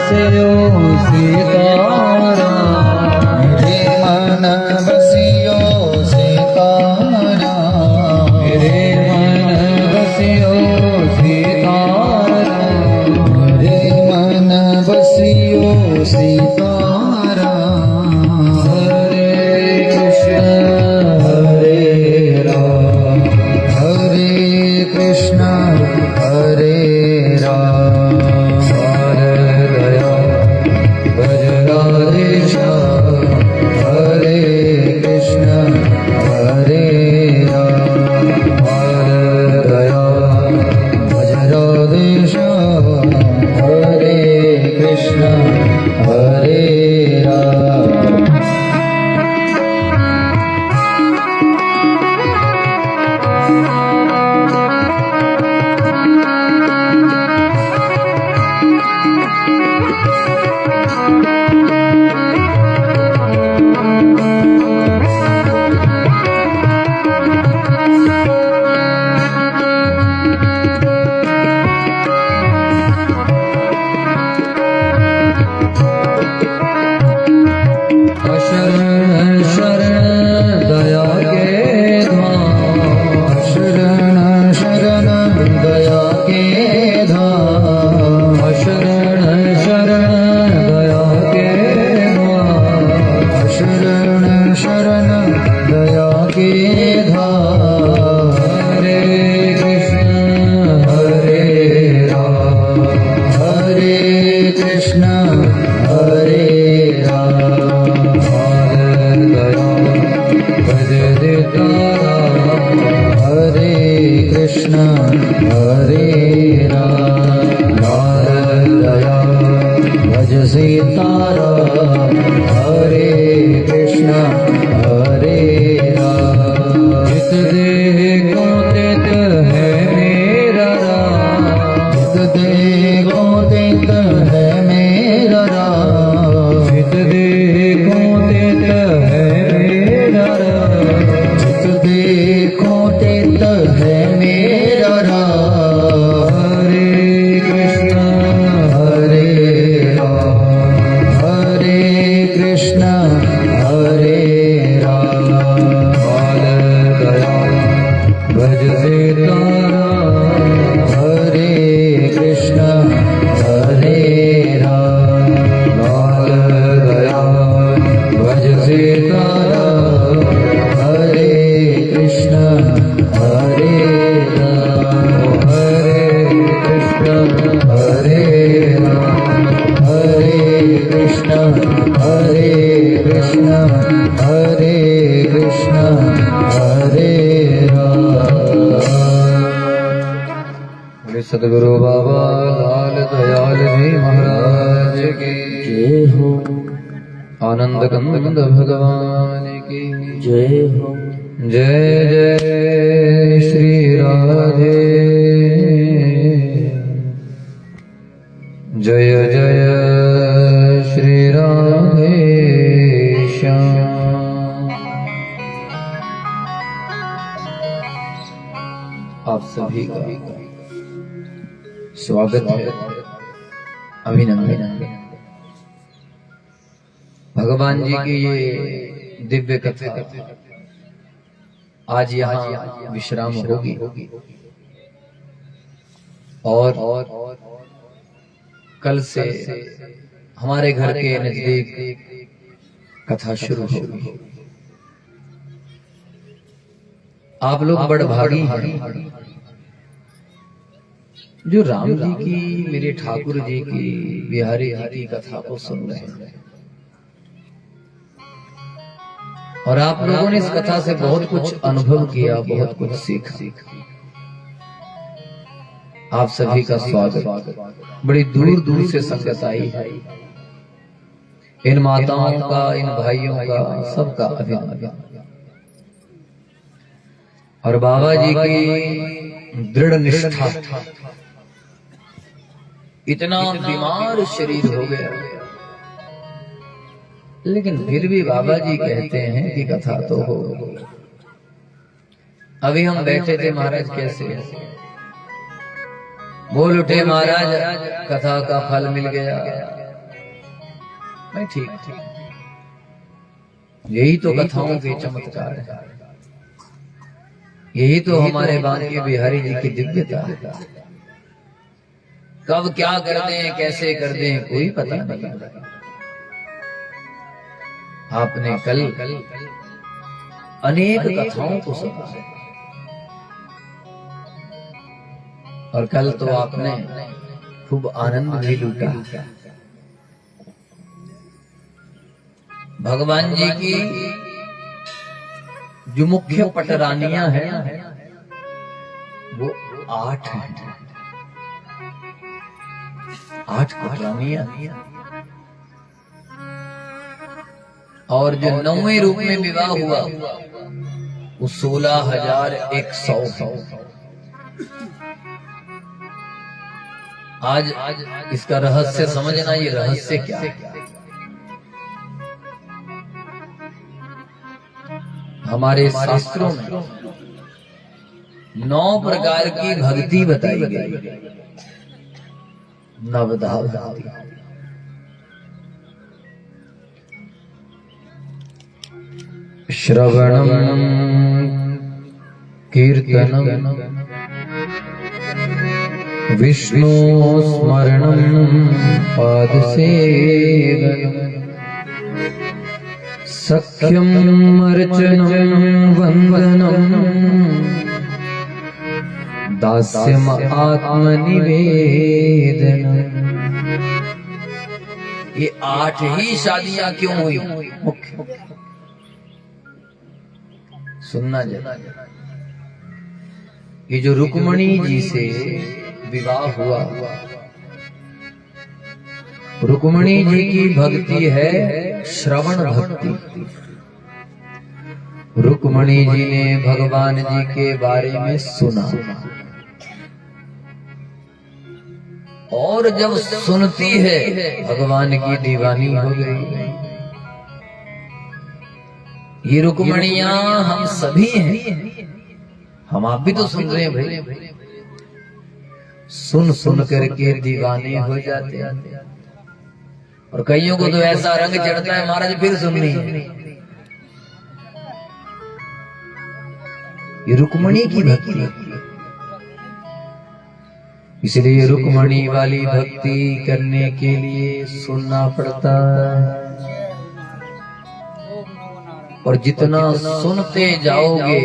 बसियो सीताराम, मेरे मन बसियो सीताराम, मेरे मन बसियो सीताराम, मेरे मन बसियो सीताराम। हरे कृष्ण हरे राम, हरे कृष्ण हरे राम, दया राधेश्याम। हरे कृष्ण हरे राम, दया भज राधेश्याम। हरे कृष्ण हरे राम। शरण शरण दया के धाम, शरण शरण दया के धाम, शरण शरण दया के धाम, शरण शरण दया के धाम। हरे कृष्ण हरे राम, हरे कृष्ण हरे राम, दया भज सीताराम, हरे कृष्ण हरे राम, दया भज सीताराम। हरे कृष्ण हरे राम, जित देखो तित है मेरा राम, जित देखो तित है मेरा राम, जित देखो तित है मेरा राम, जित देखो तित है मेरा राम। हरे कृष्ण हरे राम, हरे कृष्ण हरे राम, दया भज सीताराम, हरे कृष्ण हरे राम, दया भज सीताराम, हरे कृष्ण हरे राम, हरे कृष्ण हरे राम, हरे कृष्ण हरे कृष्ण हरे कृष्ण हरे राम। बोले सदगुरु बाबा लाल दयाल जी महाराज की जय हो, आनंद कंद भगवान की जय हो, जय जय श्री राधे, जय जय श्री राधे श्याम। आप सभी का स्वागत है, अभिनंदन। भगवान जी की ये दिव्य कथा आज यहाँ विश्राम होगी और कल से हमारे घर के नजदीक कथा शुरू होगी। आप लोग बड़ भागी हैं जो राम जी की, मेरे ठाकुर जी की, बिहारी जी की कथा को सुन रहे हैं। और आप लोगों ने इस कथा से बहुत कुछ अनुभव किया, बहुत कुछ सीखा। आप सभी का स्वागत। बड़ी दूर दूर से संगत आई है। इन माताओं का, इन भाइयों का, सबका अभिनंदन। और बाबा जी की दृढ़ निष्ठा, इतना बीमार शरीर हो गया लेकिन फिर भी बाबा जी कहते हैं कि कथा तो हो। अभी हम बैठे थे महाराज, कैसे बोल उठे महाराज, कथा का फल मिल गया। मैं ठीक। यही तो कथाओं के चमत्कार है, यही तो हमारे बांके बिहारी जी की दिव्यता है। कब क्या कर दें, कैसे कर दें, कोई पता नहीं। आपने कल अनेक कथाओं को सुना और कल तो आपने खूब आनंद भी लूटा। भगवान जी की जो मुख्य पटरानियां हैं वो 8 हैं, 8 पटरानियां, और जो 9वें रूप में विवाह हुआ वो 16,100। आज इसका रहस्य समझना, ये रहस्य क्या है। हमारे शास्त्रों में 9 प्रकार की भक्ति बताई गई, नवधा भक्ति। श्रवणं कीर्तनं विष्णु स्मरणं पादसेवनं सख्यं अर्चनं वन्दनं दास्यम् आत्मनिवेदनम्। ये 8 ही शादियां क्यों हुई? मुख्य सुनना जरा। ये जो रुक्मणी जी से विवाह हुआ, रुक्मणी जी की भक्ति है श्रवण भक्ति। रुक्मणी जी ने भगवान जी के बारे में सुना, और जब सुनती है भगवान की दीवानी हो गई। ये रुक्मणियां हम सभी हैं, हम आप भी तो सुन रहे हैं भाई। सुन सुन करके दीवाने हो जाते हैं, और कईयों को तो ऐसा रंग चढ़ता है महाराज फिर सुननी है। ये रुक्मणी की भक्ति, इसलिए रुक्मणी वाली भक्ति करने के लिए सुनना पड़ता है। और जितना सुनते जाओगे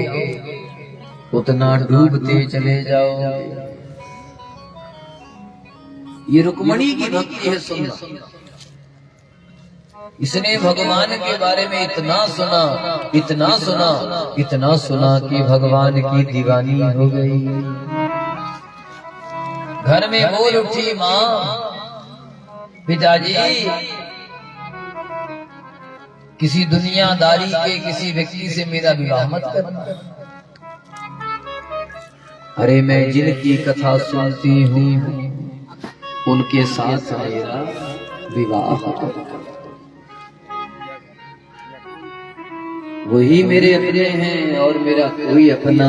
उतना डूबते चले जाओगे। ये रुक्मणी की भक्ति है सुनना। इसने भगवान के बारे में इतना सुना, इतना सुना, इतना सुना कि भगवान की दीवानी हो गई। घर में बोल उठी माँ, पिताजी किसी दुनियादारी के किसी व्यक्ति से मेरा विवाह मत करना। अरे मैं जिनकी कथा सुनती हूँ उनके साथ मेरा विवाह, वही मेरे अपने हैं और मेरा कोई अपना।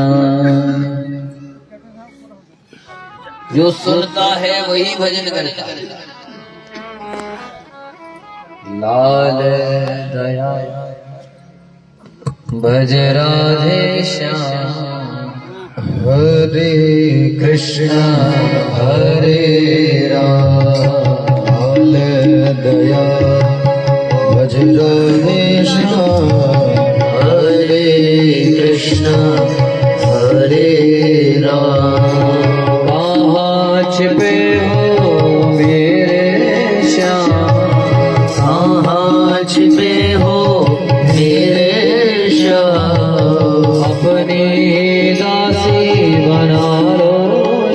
जो सुनता है वही भजन करता है। लाल दया भज राधे श्याम, हरे कृष्ण हरे राम। लाल दया भज राधे श्याम, हरे कृष्ण हरे राम। कहाँ छिपे हो मेरे श्याम, कहाँ छिपे हो मेरे श्याम। अपनी दासी बना लो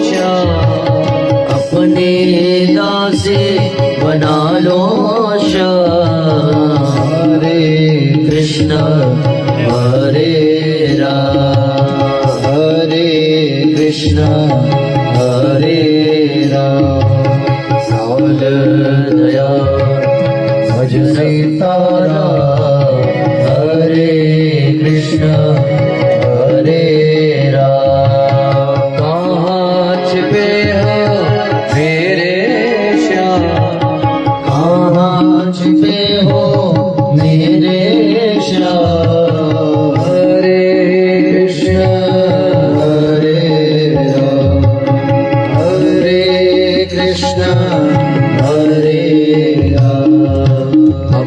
श्याम, अपनी दासी बना लो श्याम। हरे कृष्ण हरे राम, हरे कृष्ण हरे राम। लाल दया भज सीताराम, हरे कृष्ण हरे राम। कहाँ छिपे हो मेरे श्याम, कहाँ छिपे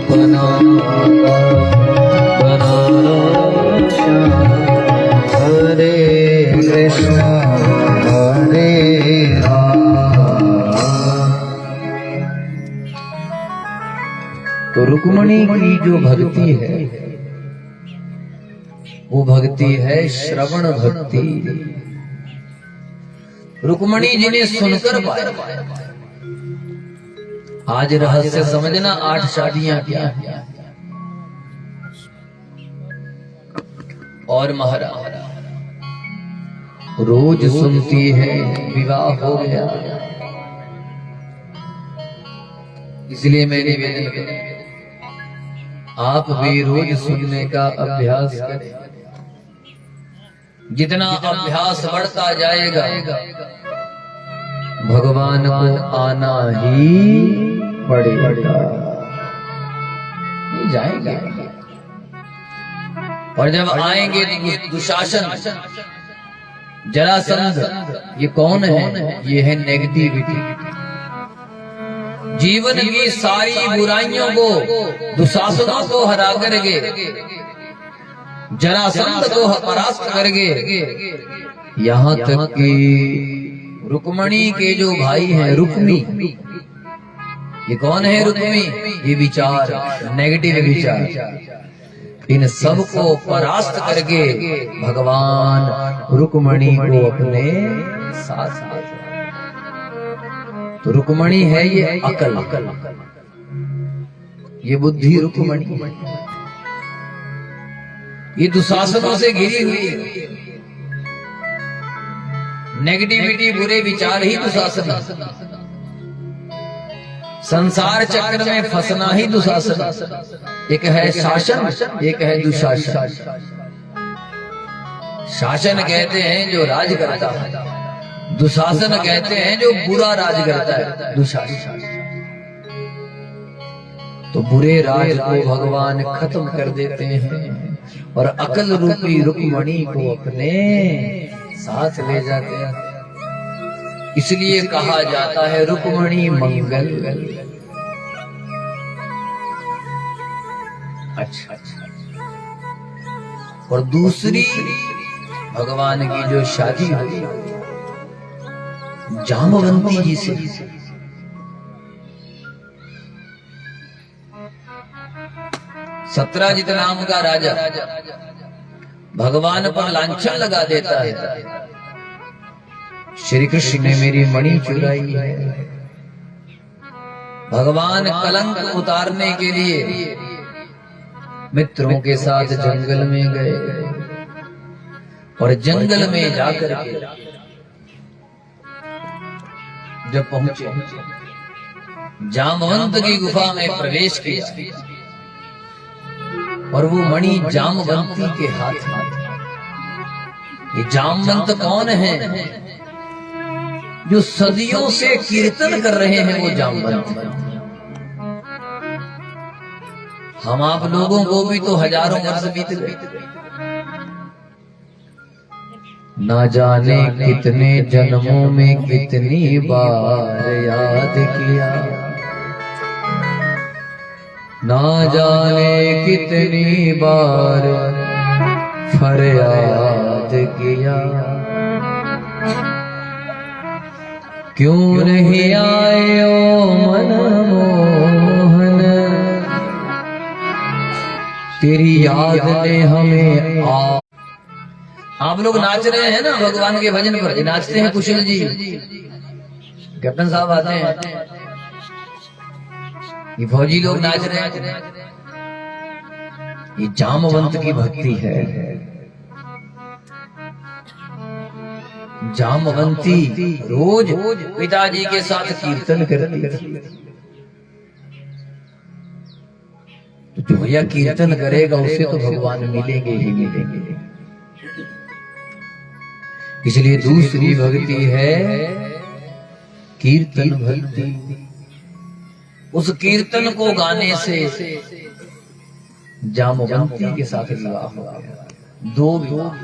अपना बनाना श्याम। हरे कृष्ण हरे राम। तो रुक्मणी की जो भक्ति है वो भक्ति है श्रवण भक्ति। रुक्मणी जी ने सुनकर पाया। आज रहस्य समझना, 8 शादियां क्या और महाराज रोज सुनती है विवाह हो गया। इसलिए मैंने निवेदन किया आप भी रोज सुनने का अभ्यास करें। जितना अभ्यास बढ़ता जाएगा भगवान को आना ही पड़ेगा। ये जाएगा और जब आएंगे तो दुशासन जरासंध ये कौन है? ये है नेगेटिविटी। जीवन की सारी बुराइयों को दुशासनों को हरा करके जरासंध को परास्त करके यहाँ तक कि रुक्मणी के जो भाई हैं रुक्मी, ये कौन है रुक्मी? ये विचार नेगेटिव विचार, इन सब को परास्त करके भगवान रुक्मणी को अपने साथ। तो रुक्मणी है ये अकल, ये बुद्धि रुक्मणी, ये दुशासनों से घिरी हुई नेगेटिविटी, बुरे विचार ही दुशासन। संसार चक्र में फंसना ही दुशासन। एक है शासन, एक है दुशासन। शासन कहते हैं जो राज करता है, दुशासन कहते हैं जो बुरा राज करता है, दुशासन। तो बुरे राज को भगवान खत्म कर देते हैं और अकल रूपी रुक्मणी को अपने साथ ले जाते हैं। इसलिए कहा जाता है रुक्मणी मंगल। अच्छा, और दूसरी भगवान की जो शादी हुई जामवंती जी से। सत्राजित नाम का राजा भगवान पर लांछन लगा देता है, श्री कृष्ण ने मेरी मणि चुराई है। भगवान कलंक उतारने के लिए मित्रों के साथ जंगल में गए और जंगल में जाकर के जब पहुंचे जामवंत की गुफा में प्रवेश किया और वो मणि जामवंती के हाथ में। ये जामवंत कौन है? जो सदियों से कीर्तन कर रहे हैं वो जामवंत। हम आप लोगों को भी तो हजारों वर्ष बीत गए, ना जाने कितने जन्मों में कितनी बार याद किया, ना जाने कितनी बार फरियाद किया। क्यों नहीं आए ओ मनमोहन, तेरी याद ने हमें आप लोग नाच रहे हैं ना भगवान के भजन पर, ये नाचते हैं कुशल जी, कैप्टन साहब आते हैं, ये फौजी लोग नाच रहे हैं। ये जामवंत की भक्ति है। जामवंती रोज पिताजी के साथ कीर्तन करती थी। तो जो यह कीर्तन करेगा उसे तो भगवान मिलेंगे ही मिलेंगे। इसलिए दूसरी भक्ति है कीर्तन भक्ति। उस कीर्तन को गाने से जामवंती के साथ विवाह हो गया। 2 विवाह।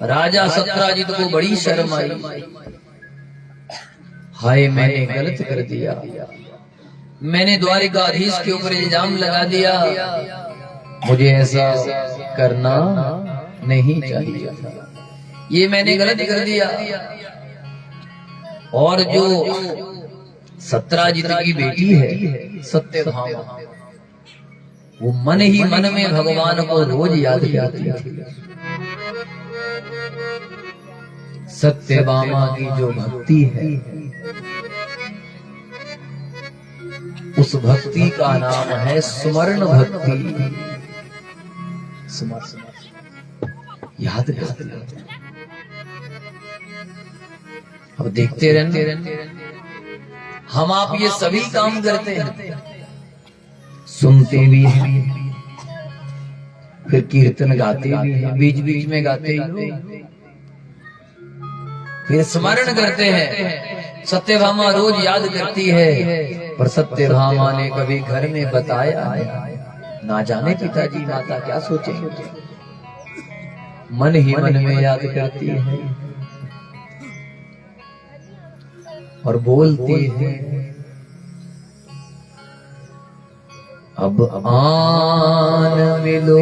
राजा सत्राजित को बड़ी शर्म आई, हाय मैंने गलत कर दिया, मैंने द्वारिकाधीश के ऊपर इल्जाम लगा दिया, मुझे ऐसा करना नहीं चाहिए, ये मैंने गलत कर दिया। और जो सत्राजित की बेटी है सत्यभामा, वो मन ही मन में भगवान को रोज याद करती थी। सत्यभामा की जो भक्ति है, उस भक्ति का नाम है सुमरण भक्ति। याद करते रहते, अब देखते रहते हम आप ये सभी काम करते हैं, सुनते भी हैं, फिर कीर्तन गाते भी हैं, बीच बीच में गाते ही, फिर स्मरण करते हैं। सत्यभामा रोज याद करती है, पर सत्यभामा ने कभी घर में बताया ना, जाने पिताजी माता क्या सोचेंगे, मन ही मन में याद करती है और बोलती है, अब आन मिलो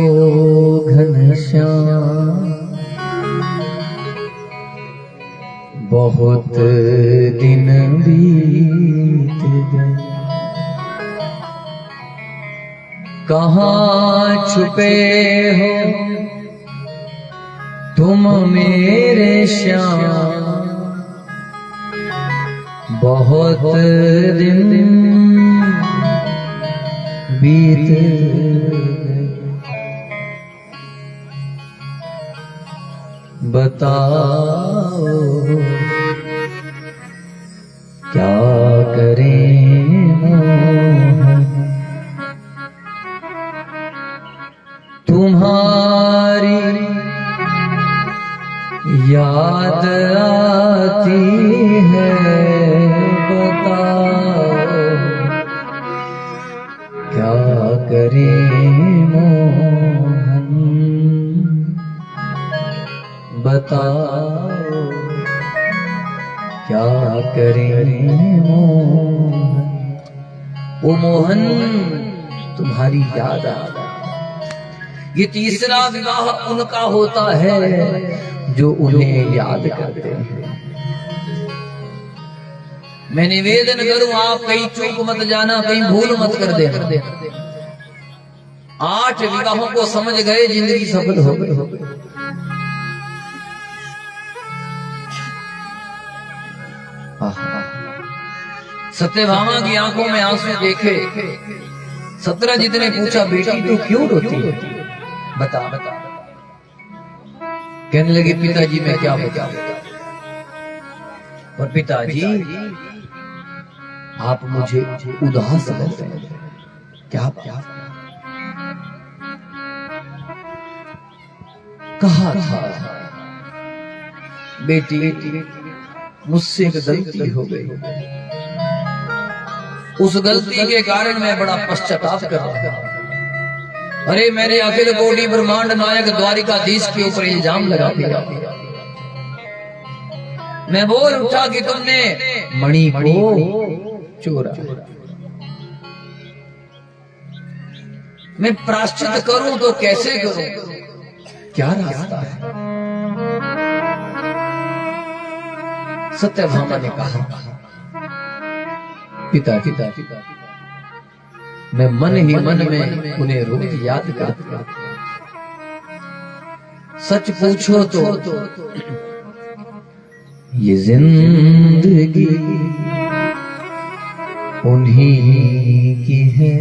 घनश्याम, बहुत दिन बीत गए, कहाँ छुपे हो तुम मेरे श्याम, बहुत दिन बीत गए, बताओ क्या करें मोहन, तुम्हारी याद आती है, बताओ क्या करें मोहन, बताओ क्या करें मोहन। ओ मोहन तुम्हारी याद आ। ये तीसरा विवाह उनका होता है जो उन्हें याद करते हैं। मैं निवेदन करूं आप कहीं चूक मत जाना, कहीं भूल मत कर देना। 8 विवाहों को समझ गए, जिंदगी सफल हो गई। सत्यभामा की आंखों में आंसू देखे। सत्यजित ने पूछा, बेटी तू क्यों रोती है? बता बता। कहने लगे, पिताजी मैं क्या बताऊं। और पिताजी आप मुझे उदास लगते हैं। क्या क्या कहा था बेटी, मुझसे एक गलती हो गई। उस गलती के कारण मैं बड़ा पश्चाताप कर रहा हूं। अरे मैंने अखिल कोटि ब्रह्मांड नायक द्वारिकाधीश के ऊपर इल्जाम लगा दिया। मैं बोल उठा कि तुमने मणि को चोरा। मैं प्रायश्चित करूं तो कैसे करूं? क्या रास्ता है? सत्यभामा ने कहा, पिता मैं मन ही मन में उन्हें रोज याद करता। सच पूछो तो ये जिंदगी उन्हीं की है,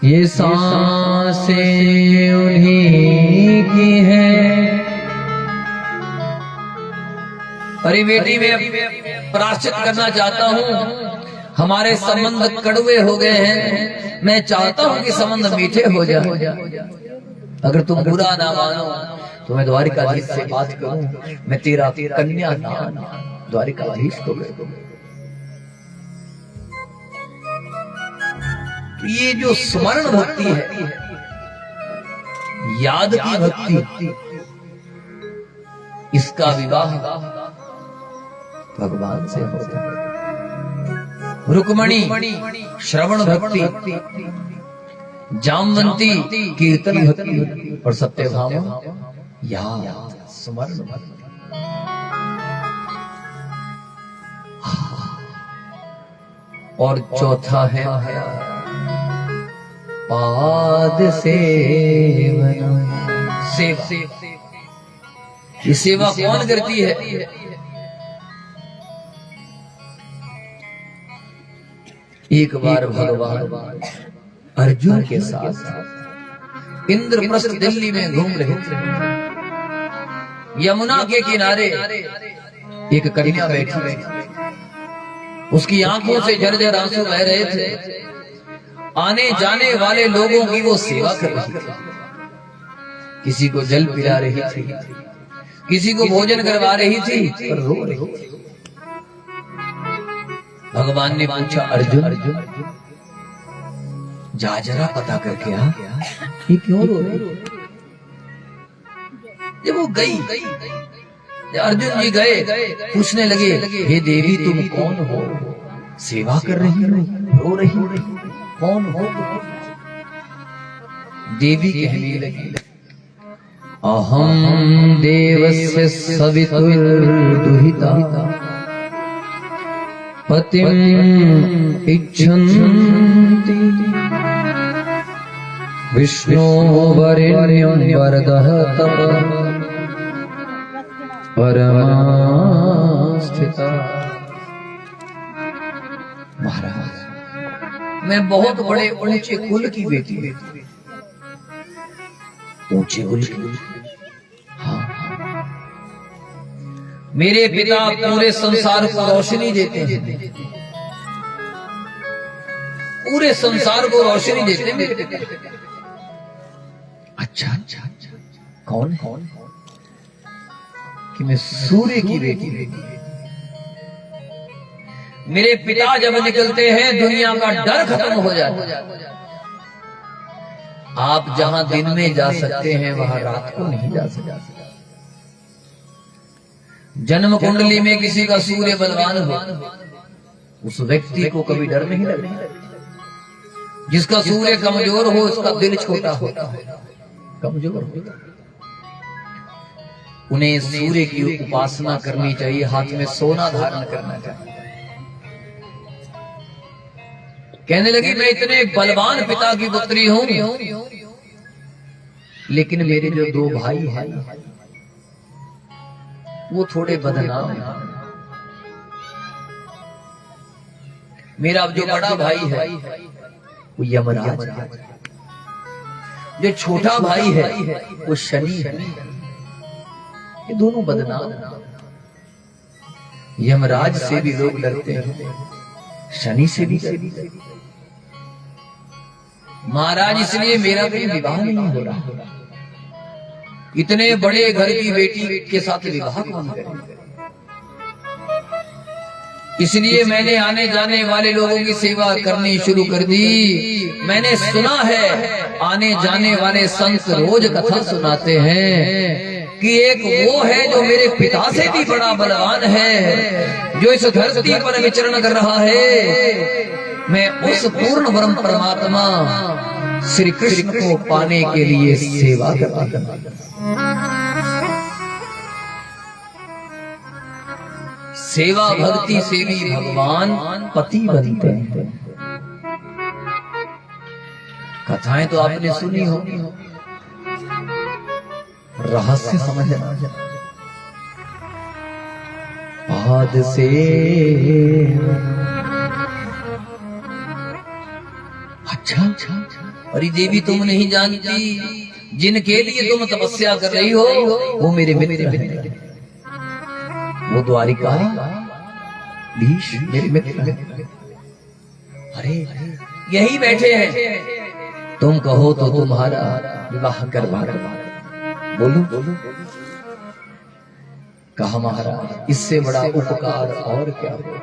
ये सांसें उन्हीं की है। अरे बेटी मैं प्रायश्चित करना चाहता हूँ, हमारे संबंध कड़वे हो गए हैं। मैं चाहता हूँ कि संबंध मीठे हो जाए। अगर तुम बुरा ना मानो तो मैं द्वारिकाधीश से बात करूं, मैं तेरा कन्या दान द्वारिकाधीश को कर दूं। ये जो स्मरण भक्ति है, याद की भक्ति, इसका विवाह भगवान से होता है। रुक्मणी श्रवण भक्ति, जामवंती कीर्तन भक्ति और सत्यभामा याद स्मरण। और चौथा है पाद सेवन, सेवा। ये सेवा कौन करती है? एक बार भगवान अर्जुन के साथ इंद्रप्रस्थ दिल्ली में घूम रहे थे। यमुना के किनारे एक कन्या बैठी थी, उसकी आंखों से झरझर आंसू बह रहे थे। आने जाने वाले लोगों की वो सेवा कर रही थी, किसी को जल पिला रही थी, किसी को भोजन करवा रही थी, पर रो रही थी। भगवान ने पूछा, अर्जुन जा जरा पता करके आ, ये क्यों रो रही? जब वो गई, अर्जुन जी गए, पूछने लगे, हे देवी तुम कौन हो? सेवा कर रही हो, रो रही हो, कौन हो? देवी कहने लगी, अहम देवस्य सवितुर्दुहिता पतिम इच्छन्ति विष्णु वरेण्यं वरदः तप परमा स्थिता। महाराज, मैं बहुत बड़े ऊंचे कुल की बेटी हूं। ऊंचे कुल की? हाँ। मेरे पिता पूरे संसार को रोशनी देते हैं, पूरे संसार को रोशनी देते हैं मेरे पिता। अच्छा, कौन है? कि मैं सूर्य की बेटी हूं। मेरे पिता जब निकलते हैं दुनिया का डर खत्म हो जाता है। आप जहां दिन में जा सकते हैं वहां रात को नहीं जा सकते। जन्म कुंडली में किसी का सूर्य बलवान हो, उस व्यक्ति को कभी डर नहीं लगता। जिसका सूर्य कमजोर हो उसका दिल छोटा होता है, कमजोर होता। उन्हें सूर्य की उपासना करनी चाहिए, हाथ में सोना धारण करना चाहिए। कहने लगी, मैं इतने बलवान पिता की पुत्री हूं, लेकिन मेरे जो दो भाई हैं वो थोड़े बदनाम हैं। मेरा जो बड़ा भाई है वो यमराज है, जो छोटा भाई है वो शनि है। ये दोनों बदनाम हैं। यमराज से भी लोग डरते हैं, शनि से भी डरते हैं। महाराज, इसलिए मेरा कोई विवाह नहीं हो रहा। इतने बड़े घर की बेटी के साथ विवाह कौन करे? इसलिए मैंने आने जाने वाले लोगों की सेवा करनी शुरू कर दी। मैंने सुना है आने जाने वाले संत रोज कथा सुनाते हैं कि एक वो है जो मेरे पिता से भी बड़ा बलवान है, जो इस धरती पर विचरण कर रहा है। मैं उस पूर्ण ब्रह्म परमात्मा श्री कृष्ण को पाने के लिए सेवा करता हूं। सेवा भक्ति से भी भगवान पति बनते हैं। कथाएं तो आपने सुनी हो, रहस्य समझना। पाद से अच्छा, अरे देवी तुम नहीं जानती, जिनके लिए तुम तपस्या कर रही हो वो मेरे मित्र हैं। वो द्वारिका धीश मेरे मित्र हैं। अरे यही बैठे हैं, तुम कहो तो तुम्हारा विवाह करवा दो। बोलो। कहा महाराज, इससे बड़ा उपकार और क्या हो?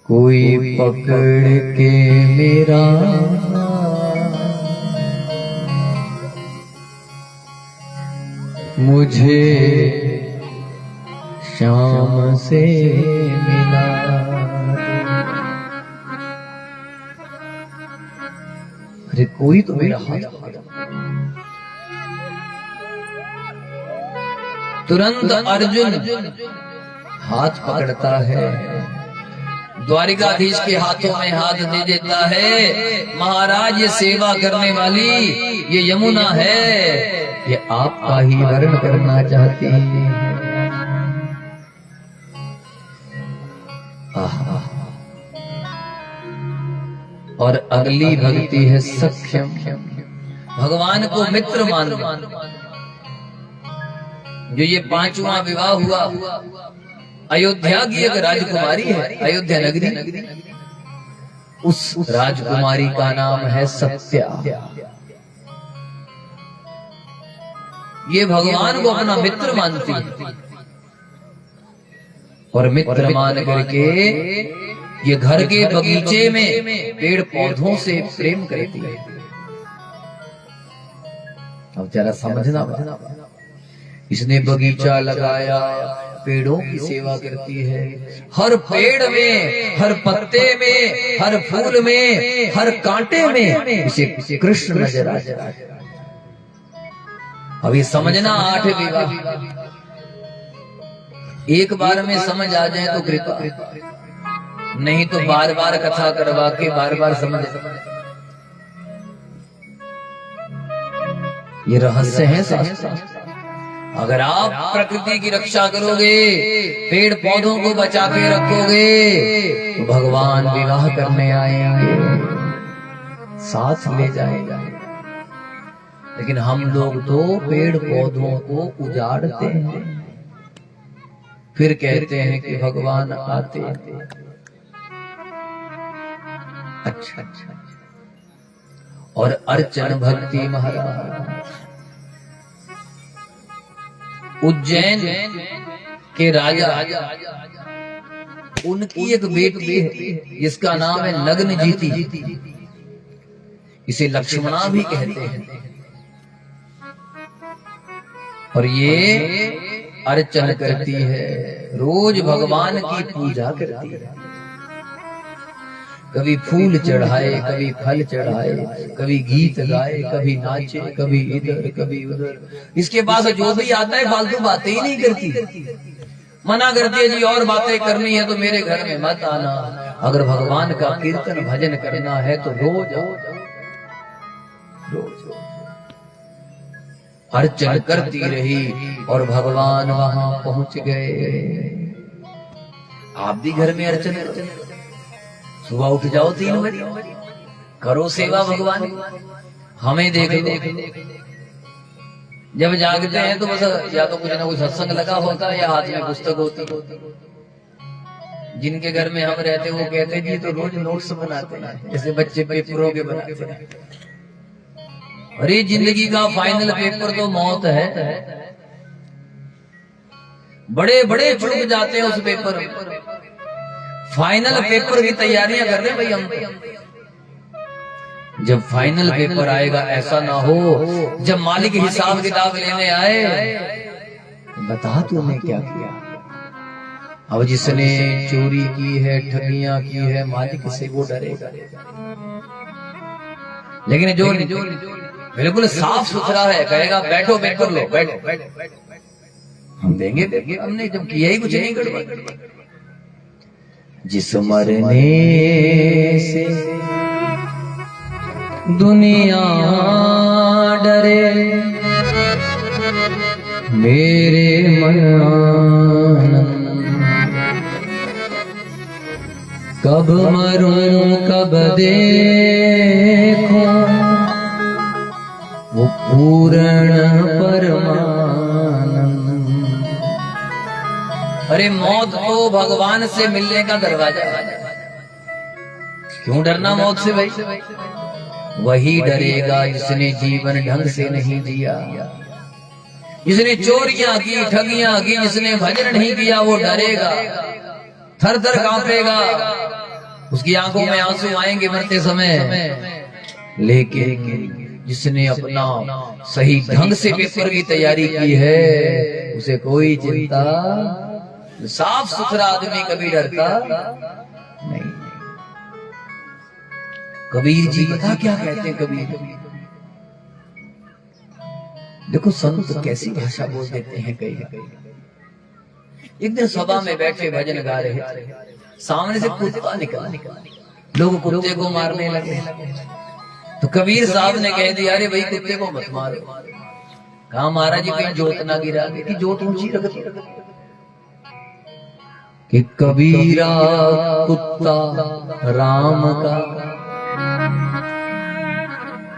कोई पकड़ के मेरा मुझे श्याम से मिला। अरे कोई तो मेरा हाथ पकड़। तुरंत अर्जुन हाथ पकड़ता है, द्वारिकाधीश के हाथों में हाथ दे देता है। महाराज, ये सेवा करने वाली ये यमुना है, ये आपका ही वर्ण करना चाहती है। और अगली भक्ति है सख्यम, भगवान को मित्र मानना। जो ये पांचवा विवाह हुआ, अयोध्या की एक राजकुमारी है, अयोध्या नगरी, उस राजकुमारी का नाम है सत्या। ये भगवान को अपना मित्र मानती है और मित्र मान करके ये घर के बगीचे में पेड़ पौधों से प्रेम करती है। अब जरा समझना, इसने बगीचा लगाया, पेड़ों की सेवा करती है। हर पेड़ में, हर पत्ते में, हर फूल में, हर कांटे में इसे कृष्ण नजर आ जाए। अभी समझना 8 विवाह एक बार में समझ आ जाए तो कृपा, नहीं तो बार बार कथा करवा के बार बार समझ। ये रहस्य है शास्त्र। अगर आप प्रकृति की रक्षा करोगे, पेड़ पौधों को बचा के रखोगे, तो भगवान विवाह करने आएंगे, साथ ले जाएगा। लेकिन हम लोग तो पेड़ पौधों को उजाड़ते हैं, फिर कहते हैं कि भगवान आते हैं। अच्छा, और अर्चन भक्ति महाराज, उज्जैन के राजा, उनकी एक बेटी है जिसका नाम है नग्नजिती, इसे लक्ष्मणा भी कहते हैं। और ये अर्चन करती है, रोज भगवान की पूजा करती है। कभी फूल चढ़ाए, कभी फल चढ़ाए, कभी गीत गाए, कभी नाचे, कभी इधर कभी उधर। इसके पास जो भी आता है फालतू बातें ही नहीं करती, मना करती है जी और बातें करनी है तो मेरे घर में मत आना। अगर भगवान का कीर्तन भजन करना है तो रोज रोज अर्चन करती रही और भगवान वहां पहुंच गए। आप भी घर में अर्चन करो, सुबह उठ जाओ 3 बजे, करो सेवा भगवान। हमें देख लो, जब जागते हैं तो बस या तो कुछ ना कुछ सत्संग लगा होता है या हाथ में पुस्तक होती। जिनके घर में हम रहते वो कहते जी तो रोज नोट्स बनाते हैं, जैसे बच्चे पेपरों के बनाते हैं। अरे जिंदगी का फाइनल पेपर तो मौत है। बड़े बड़े चूक जाते हैं उस पेपर में। फाइनल पेपर की तैयारियां कर रहे भाई हम। जब फाइनल पेपर आएगा ऐसा ना हो जब मालिक हिसाब किताब लेने आए, बता तूने क्या किया। अब जिसने चोरी की है, ठगियां की है, मालिक से वो डरेगा। लेकिन जो बिल्कुल साफ सुथरा है कहेगा बैठो पेपर लो, बैठो हम देंगे। हमने जब किया ही कुछ नहीं गड़बड़। जिस मरने से दुनिया डरे, मेरे मन कब मरूं कब देखूं वो पूर्ण परमानंद। अरे मौत तो भगवान से मिलने का दरवाजा है, क्यों डरना मौत से भाई। वही डरेगा जिसने जीवन ढंग से नहीं जिया, जिसने चोरियां की, ठगियां की, जिसने भजन नहीं किया वो डरेगा, थर थर कांपेगा, उसकी आंखों में आंसू आएंगे मरते समय। लेकिन जिसने अपना सही ढंग से पेपर की तैयारी की है उसे कोई चिंता साफ सुथरा आदमी कभी डरता नहीं। कबीर जी पता क्या कहते हैं कबीर, देखो संत कैसी भाषा बोल देते हैं कई। एक दिन सभा में बैठे भजन गा रहे थे, सामने से कुत्ता निकला, लोग कुत्ते को मारने लगे। तो कबीर साहब ने कह दिया, अरे भाई कुत्ते को मत मारो। कहा महाराज जी कहीं जोत ना गिरा दे, कि जोत ऊंची रख कि कबीरा कुत्ता राम का,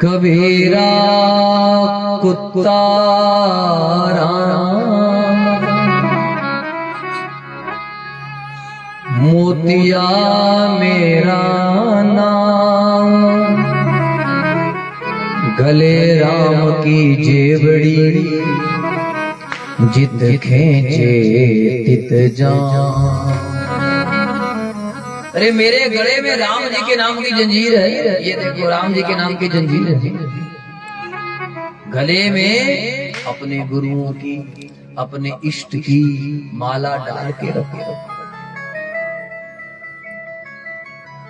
कबीरा कुत्ता राम, मोतिया मेरा नाम, गले राम की जेबड़ी, जित खींचे तित जान। अरे मेरे गले में राम जी के नाम की जंजीर है, ये देखो राम जी के नाम की जंजीर है। गले में अपने गुरुओं की, अपने इष्ट की माला डाल के रखे।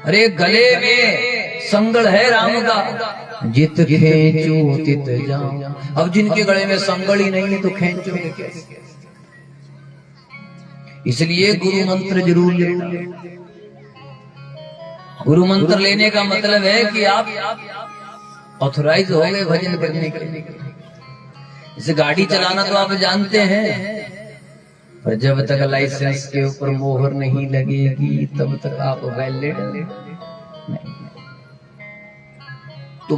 अरे गले में संगल है राम का, जित खींचो तित जाऊं। अब जिनके गले में संगल ही नहीं है तो खींचो कैसे? इसलिए गुरु मंत्र जरूर ले। गुरु मंत्र लेने का मतलब है कि आप ऑथोराइज हो गए भजन करने के लिए। जैसे गाड़ी चलाना तो आप जानते हैं, पर जब तक लाइसेंस के ऊपर मोहर नहीं लगेगी तब तक आप वैलिड नहीं। तो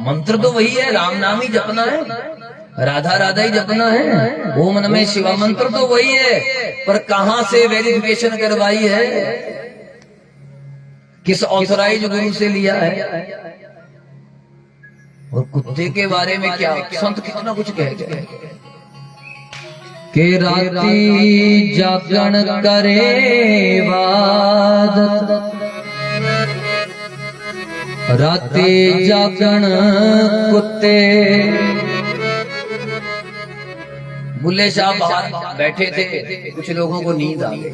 मंत्र तो वही है, राम नाम ही जपना है, राधा राधा ही जपना है, ओम नमः शिवाय मंत्र तो वही है। पर कहां से वेरिफिकेशन करवाई है, किस ऑथराइज गुरु से लिया है। और कुत्ते के बारे में क्या संत कितना कुछ कह गए के राती जागरण करे वादत, राती जागरण कुत्ते। बुल्ले शाह बाहर बैठे थे, कुछ लोगों को नींद आ गई।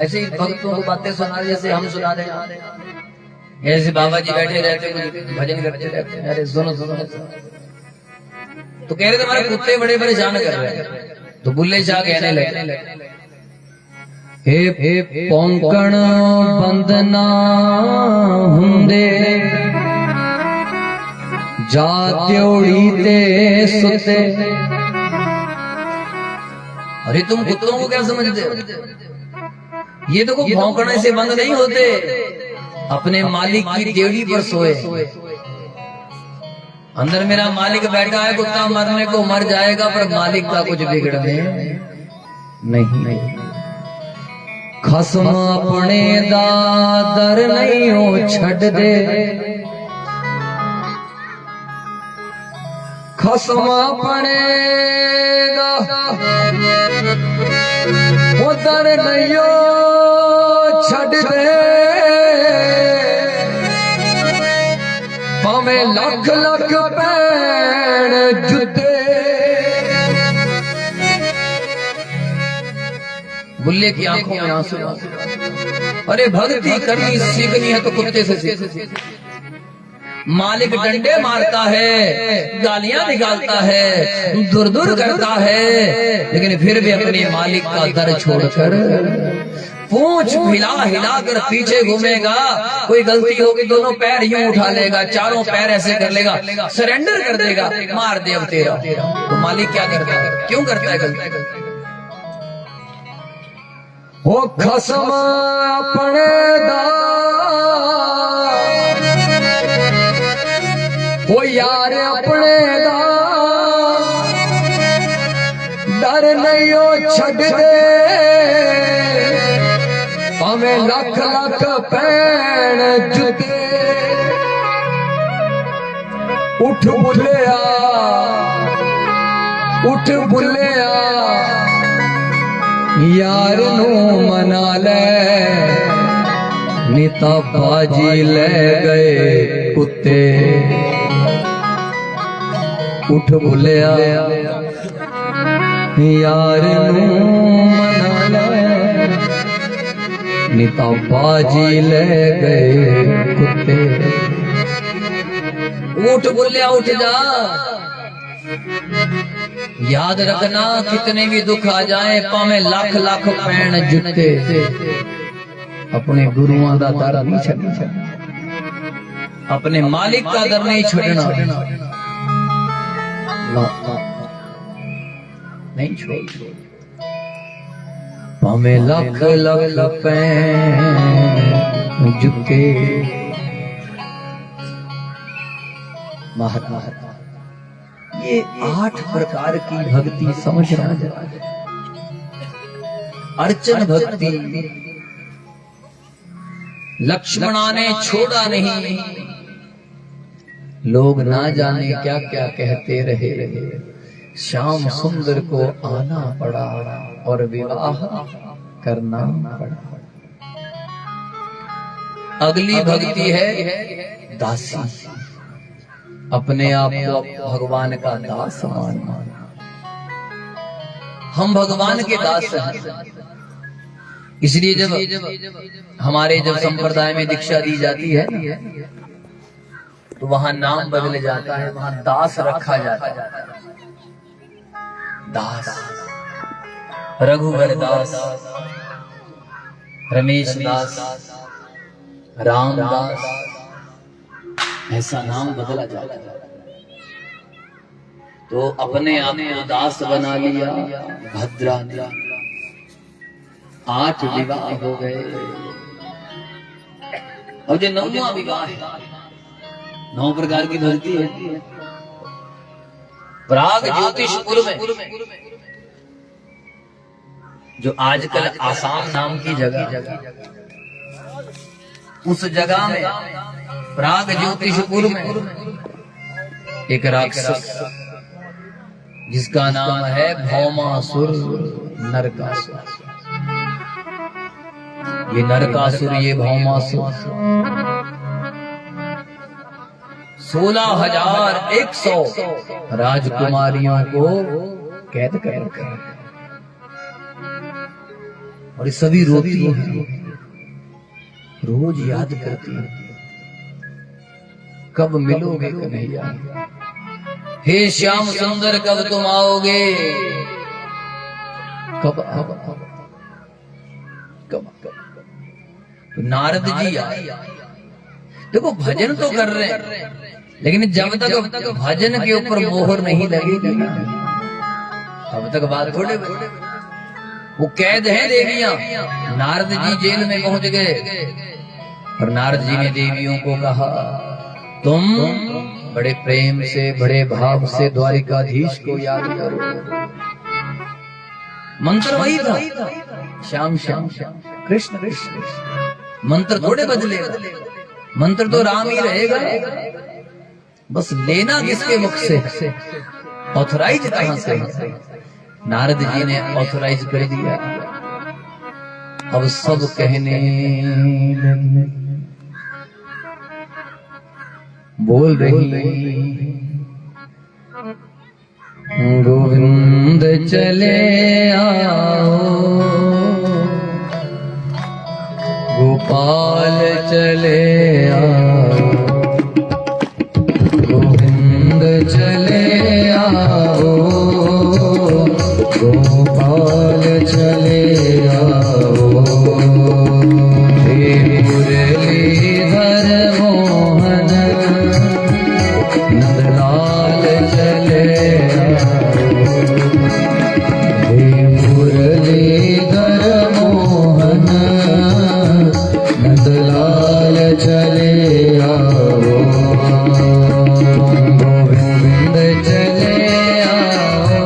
ऐसे ही भक्तों को बातें सुना जैसे हम सुना रहे हैं। ऐसे बाबा जी बैठे रहते, कुछ भजन करते रहते, अरे सुनो सुनो। तो कह रहे थे हमारे कुत्ते बड़े परेशान कर रहे हैं। तो बुल्ले शाह कहने लगे, हे पौंकण बंदना हुंदे, जा त्योड़ी ते सुते। अरे तुम कुत्तों को क्या समझते हो? ये देखो भौंकने से बंद नहीं होते, अपने मालिक की त्योड़ी पर सोए। अंदर मेरा मालिक बैठा है, कुत्ता मरने को मर जाएगा पर मालिक का कुछ बिगड़ने नहीं। खसम अपने दा दर नहीं हो छड़ दे, खसम अपने दा वो दर नहीं हो छड़ दे, भाਵੇਂ लख लख पैण जुते। बुल्ले की आंखों में आंसू। अरे भक्ति करनी सीखनी है तो कुत्ते से सीख। मालिक डंडे मारता है, गालियां निकालता है, दूर दूर करता है, लेकिन फिर भी अपने मालिक का दर छोड़कर पूंछ हिला हिला कर पीछे घूमेगा। कोई गलती होगी दोनों पैर यूं उठा लेगा, चारों पैर ऐसे कर लेगा, सरेंडर कर देगा, मार दे अब तेरा। तो मालिक क्या करता है, क्यों करता है गलती? वो खसम अपने दा, वो यार अपने दा डर नहीं हो छड़ दे, भाਵੇਂ लख लख पैण जुते। उठ बुलिया, उठ बुलिया, यार नू मना ले, नीता बाजी ले गए कुत्ते। उठ बुलिया, यार नू मना ले, तब बाजी ले गए कुत्ते। उठ बोलिया उठ जा, याद रखना कितने भी दुख आ जाए, पावे लाख लाख पैण जुत्ते, अपने गुरुओं का दर नहीं छड्डना, अपने मालिक का दर नहीं छड्डना, नहीं छोड़। पावे लाख लाख पैण जुत्ते। महात्मा ये 8 प्रकार की भक्ति समझ रहा है। अर्चन भक्ति लक्ष्मणा ने छोड़ा नहीं, लोग ना जाने क्या क्या कहते रहे, श्याम सुंदर को आना पड़ा और विवाह करना पड़ा। अगली भक्ति है दासी, अपने आप को भगवान का दास मानना। हम भगवान के दास हैं, इसलिए जब हमारे संप्रदाय में दीक्षा दी जाती है तो वहां नाम बदल जाता है, वहां दास रखा जाता है। दास, रघुवर दास, रमेश दास, राम दास, ऐसा नाम बदला जाता है। तो अपने आप को दास बना लिया भद्रा ने। 8 विवाह हो गए और जो 9वां विवाह है, 9 प्रकार की भक्ति है। प्राग ज्योतिषपुर में, जो आजकल आसाम नाम की जगह, उस जगह में प्राग ज्योतिषपुर में एक राक्षस जिसका नाम है भौमासुर नरकासुर। ये नरकासुर, ये भौमासुर 16,100 राजकुमारियों को कैद कर रखा है। और ये सभी रोती हैं, रोज याद करती हैं, कब मिलोगे कन्हैया, हे श्याम सुंदर कब तुम आओगे, कब तो नारद जी आए। देखो भजन तो कर रहे हैं, लेकिन जब तक भजन के ऊपर मोहर नहीं लगेगी तब तक बात थोड़े। वो कैद है देवियां, नारद जी जेल में पहुंच गए और नारद जी ने देवियों को कहा, तुम बड़े प्रेम से, बड़े भाव से द्वारिकाधीश को याद करो। मंत्र वही था, श्याम श्याम श्याम कृष्ण कृष्ण। मंत्र थोड़े बदलेगा, मंत्र तो राम ही रहेगा, बस लेना किसके मुख से, ऑथराइज कहां से। नारद जी ने ऑथराइज कर दिया। अब सब कहने बोल रही, गोविंद चले आओ, गोपाल चले आओ, गोविंद चले आओ, गोपाल चले आओ, हे मुरलीधर मोहन नंदलाल चले आओ, हे मुरलीधर मोहन नंदलाल चले आओ, गोविंद चले आओ,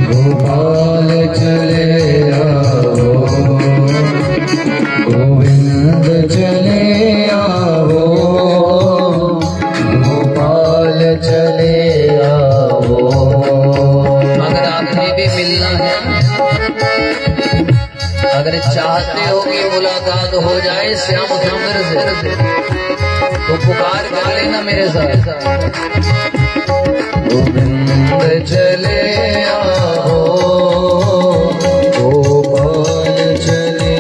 गोपाल चले आओ, गोविंद चले आओ, गोपाल चले आओ। अगर आपने भी मिलना है, अगर चाहते हो कि मुलाकात हो जाए श्याम सुंदर से, तो पुकार कर लेना मेरे साथ, गोविंद चले आओ, गोपाल चले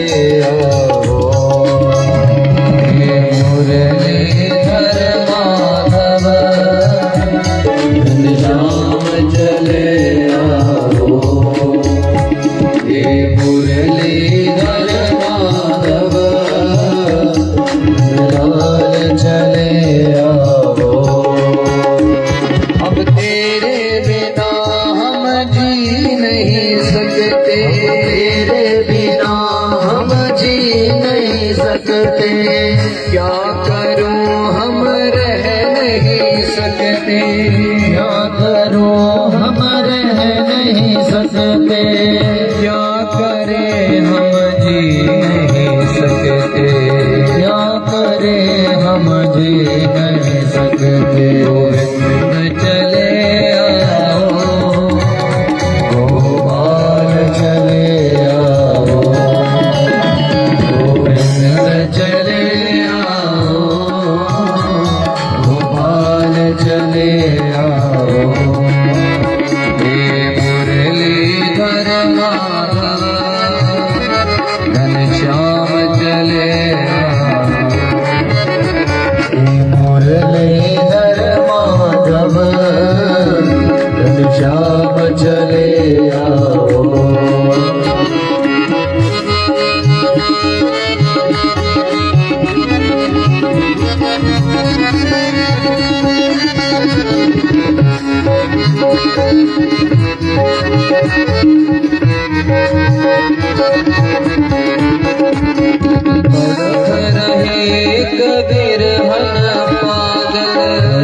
मुरलीधर माधव लाल चले आओ। अब तेरे बिना हम जी नहीं सकते, तेरे बिना हम जी नहीं सकते। क्या करूं हम रह नहीं सकते, क्या करूं हम रह नहीं सकते। क्या करें हम जी नहीं सकते, क्या करें हम जी नहीं सकते। गोविंद चले आओ, गोपाल चले आओ। गोविंद चले आओ, गोपाल चले आओ। हे मुरलीधर माधव घनश्याम चले आओ। मुरलीधर माधव घनश्याम चले आओ। रहे कबीर हन पागल,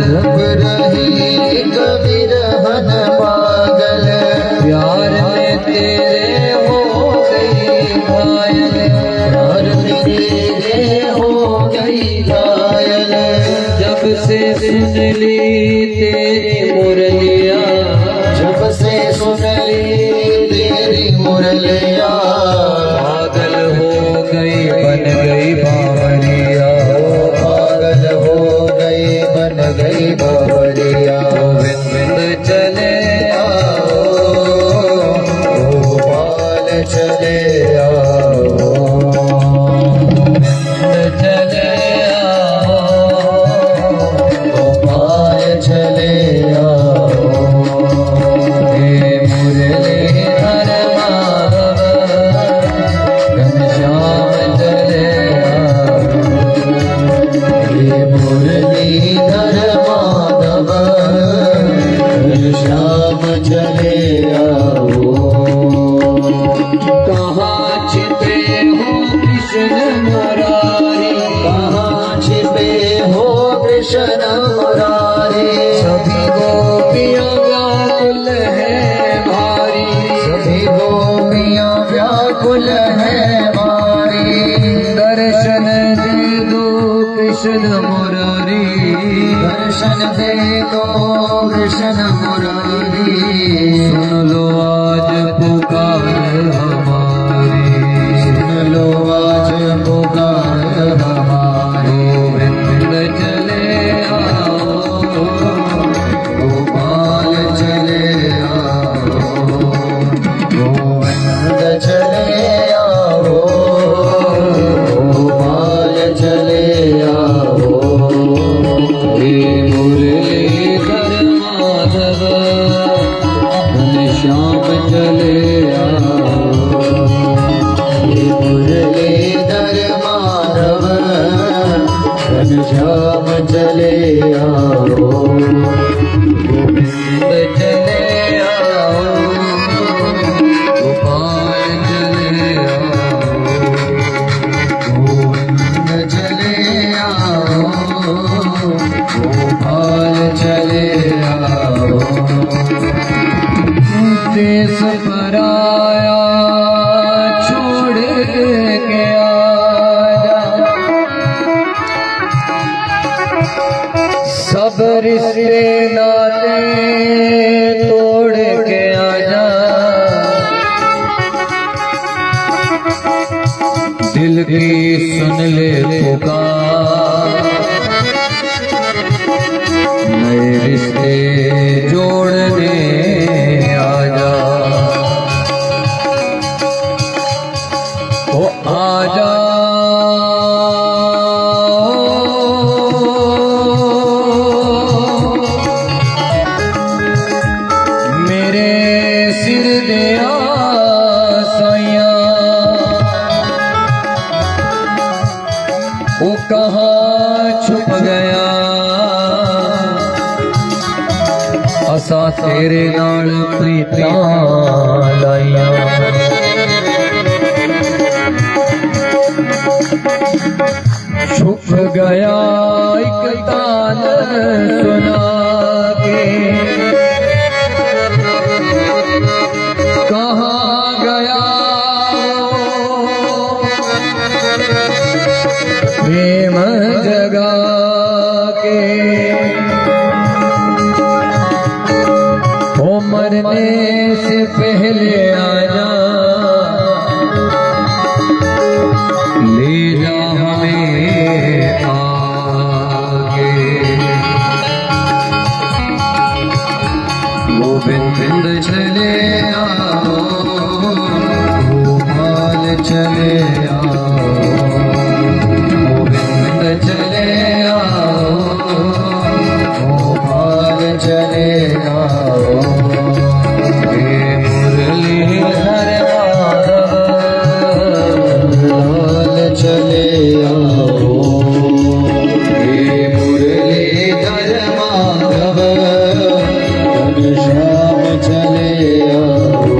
रब रही कबीर हन पागल। प्यार में तेरे हो गई घायल, प्यार में तेरे हो गई घायल। जब से सुन ली तेरी मुरलिया, जब से सुन ली तेरी मुरलिया। पागल हो गई बन गई बावरिया, पागल हो गई बन गई बावरिया। गोविंद चले आओ, गोपाल चले आओ। गोविंद चले आओ, गोपाल चले आओ। हे मुरलीधर माधव घनश्याम चले आओ। हे मुरलीधर माधव घनश्याम चले आओ। कहाँ छिपे हो कृष्ण मुरारी, कहाँ छिपे हो कृष्ण मुरारी। सभी गोपियाँ व्याकुल है भारी, सभी गोपियाँ व्याकुल है मारी। दर्शन दे दो कृष्ण मुरारी, दर्शन दे दो कृष्ण मुरारी। सुन लो आज पुकार हमारी, सुन लो आज पुकार हमारी। गोविंद चले आओ, गोपाल चले आओ। गोविंद चले आओ। गोपाल चले आओ। हे मुरलीधर माधव घनश्याम चले आओ। हे मुरलीधर माधव घनश्याम चले आओ। गोविंद चले आओ, गोपाल चले आओ। गोविंद चले आओ। गोपाल चले आओ। देश पराया छोड़ के आजा, सब रिश्ते नाते तोड़ के आजा। दिल की सुन ले पुकार, नए रिश्ते जोड़ने आजा। ओ आजा मेरे सिर दे साईं, असा तेरे नाल प्रीतां लाइयां। छुप गया एक तान सुना के, कहाँ गया प्रेम जगा के। ओ मरने से पहले आजा, ले जा हमें आगे। गोविंद चले आओ, गोपाल चले आओ, गोविंद चले आओ, गोपाल चले आओ। हे मुरलीधर माधव चले आओ, हे मुरलीधर माधव श्याम चले आओ।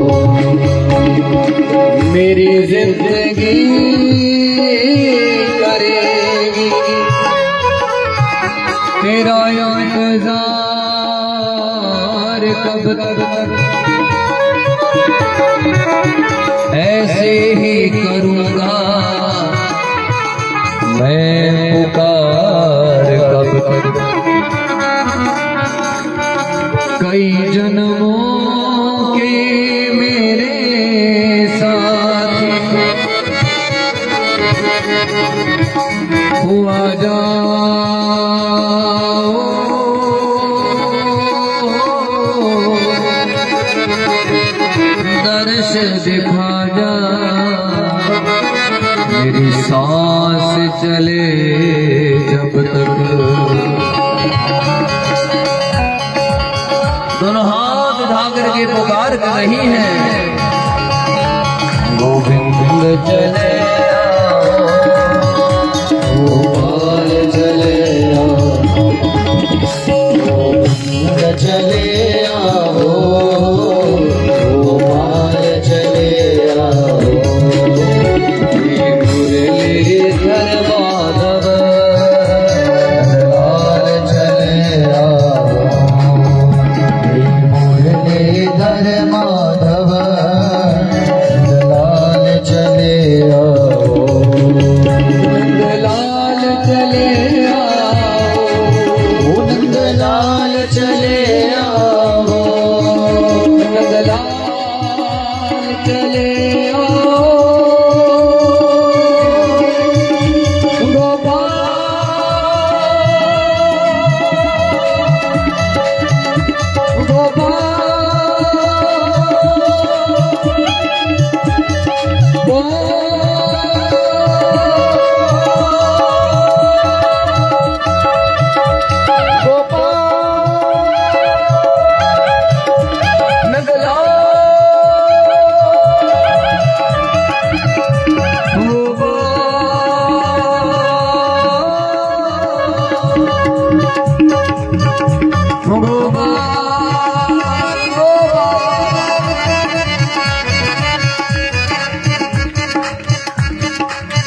मेरी जिंदगी करेगी तेरा इंतजार कब तक, ऐसे ही करूँगा मैं पुकार कब तक। कई जन्मों के मेरे साथी हुआ जाओ, दर्श दिखा जा, मेरी सांस चले जब तक। दोनों हाथ उठा करके पुकार कर रही हैं, गोविंद चले आओ, गोपाल चले आओ, गोविंद चले आओ, गोपाल चले आओ। हे मुरलीधर माधव लाल चले आओ, मुरलीधर माधव लाल चले आओ, लाल चले आओ, लाल चले आओ, लाल चले आओ।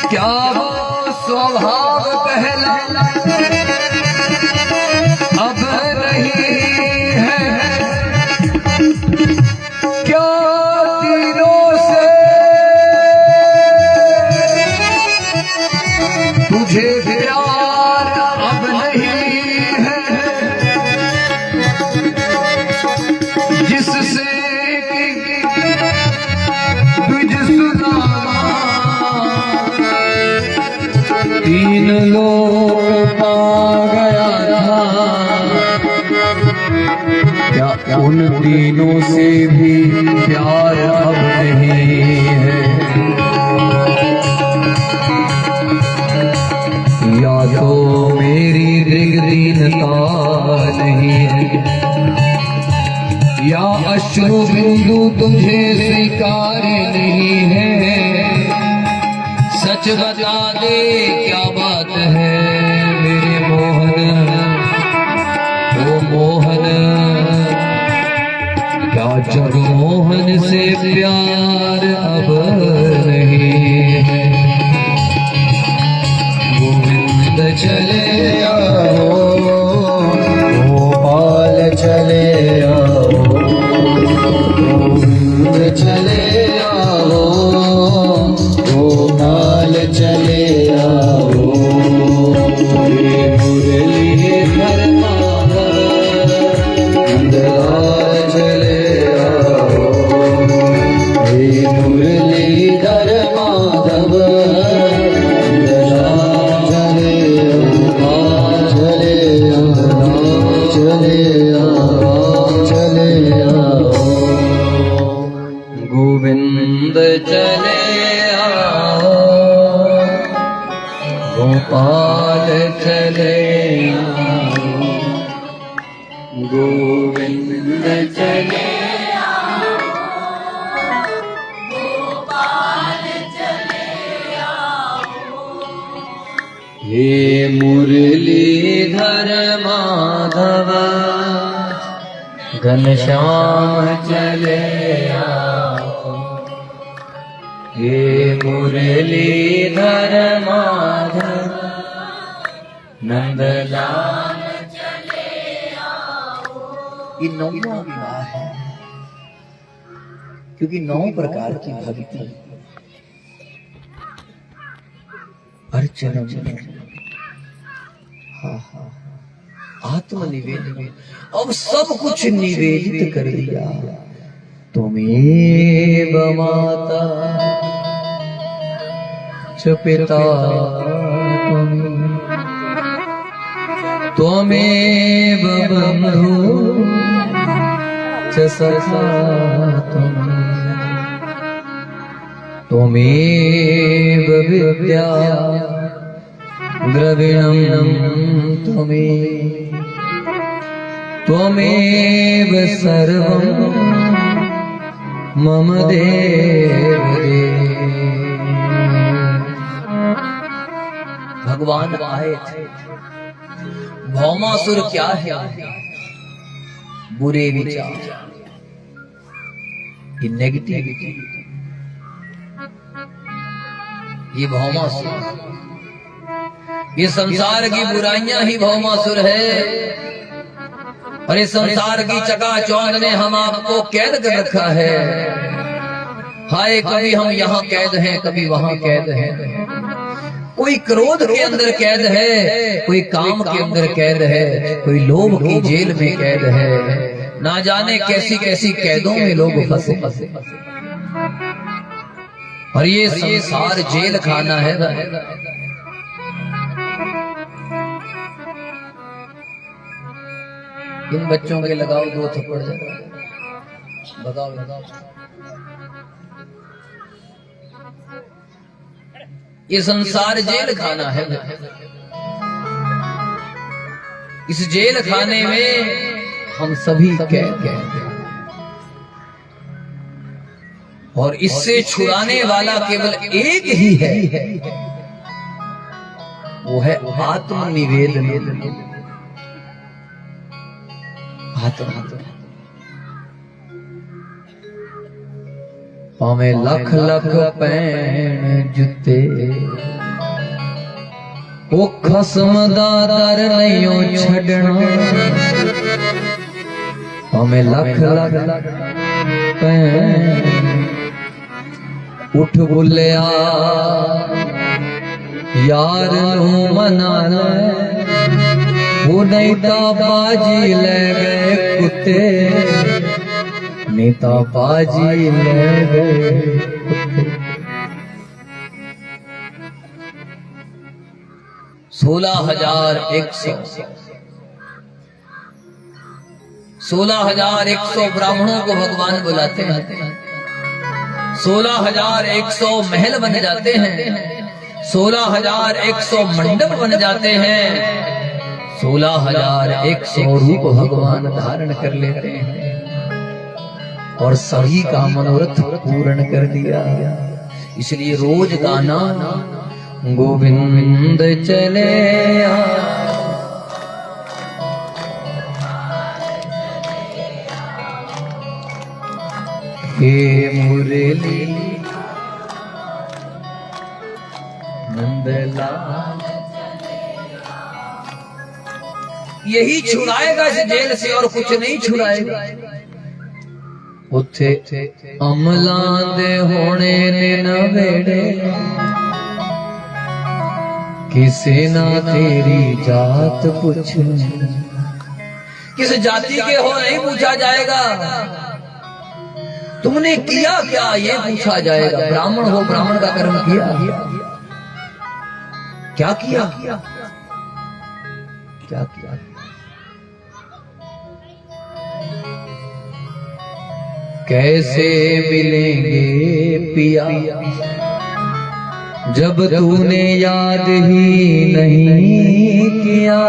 क्या वो स्वभाव पहला अब नहीं है, क्या तीनों से तुझे प्यार अब नहीं है, जिससे तुझ सुना तीन लोग पा गया था, क्या उन तीनों से भी प्यार अब नहीं है। या तो मेरी दृग्दीनता नहीं है, या अश्रु बिंदु तुझे स्वीकार नहीं है। सच बता दे क्या बात है मेरे मोहन, ओ मोहन जगमोहन से प्यार अब नहीं है। गोविंद चले आओ गोपाल चले आओ गोविंद चले आओ गोपाल चले आओ मुरलीधर माधव नंदलाल चले आओ हे मुरलीधर माधव गोविंद चले आओ गोपाल चले आओ गोविंद चले हे मुरलीधर माधव घनश्याम चले आओ हे मुरलीधर माधव नंदलाल चले आओ। ये नौवां विवाह है, क्योंकि 9 प्रकार की भक्ति अर्चना आत्मनिवेदन, अब सब कुछ निवेदित कर दिया। तुमेव माता च पिता त्वमेव बन्धु च सखा त्वमेव विद्या द्रविणं त्वमेव सर्वं मम देव भगवान आए थे। भौमासुर क्या है? बुरे विचार, ये नेगेटिविटी, ये भौमासुर, ये संसार की बुराइयां ही भौमासुर है। और इस संसार की चकाचौंध ने हम आपको कैद कर रखा है। हाय, कभी हम यहाँ कैद हैं, कभी वहां कैद हैं। कोई क्रोध के अंदर कैद है, कोई काम के अंदर कैद है, कोई लोभ की जेल में कैद है। ना जाने कैसी कैसी कैदों में लोग फंसे। और ये संसार जेल खाना है। इन बच्चों के लगाओ 2 थप्पड़ बताओ लगाओ। ये संसार जेल खाना है। इस जेल खाने में हम सभी कैद हैं। और इससे छुड़ाने वाला केवल एक ही है, वो है आत्मनिवेदन। पावे लख लख पैण जुते ओ खसम दा दर नहियो छड़ना। पावे लख लख पैण उठ बुलिया यार नू मनाना। वो नेता बाजी ले गए कुत्ते, नेता बाजी ले गए कुत्ते। 16,100 ब्राह्मणों को भगवान बुलाते हैं। 16,100 महल बन जाते हैं। 16,100 मंडप बन जाते हैं। 16,100 रूप भगवान धारण कर लेते हैं और सभी का मनोरथ पूर्ण कर दिया। इसलिए रोज गाना गोविंद चले हे मुरली नंदलाल, यही छुड़ाएगा इस जेल से और कुछ नहीं छुड़ाएगा। उथे अमलां दे होने ने नवेड़े, किसे ना तेरी जात पूछ, किस जाति के हो नहीं पूछा जाएगा, तुमने किया क्या ये पूछा जाएगा। ब्राह्मण हो, ब्राह्मण का कर्म किया, क्या किया, क्या किया। कैसे मिलेंगे पिया जब तूने याद ही नहीं किया,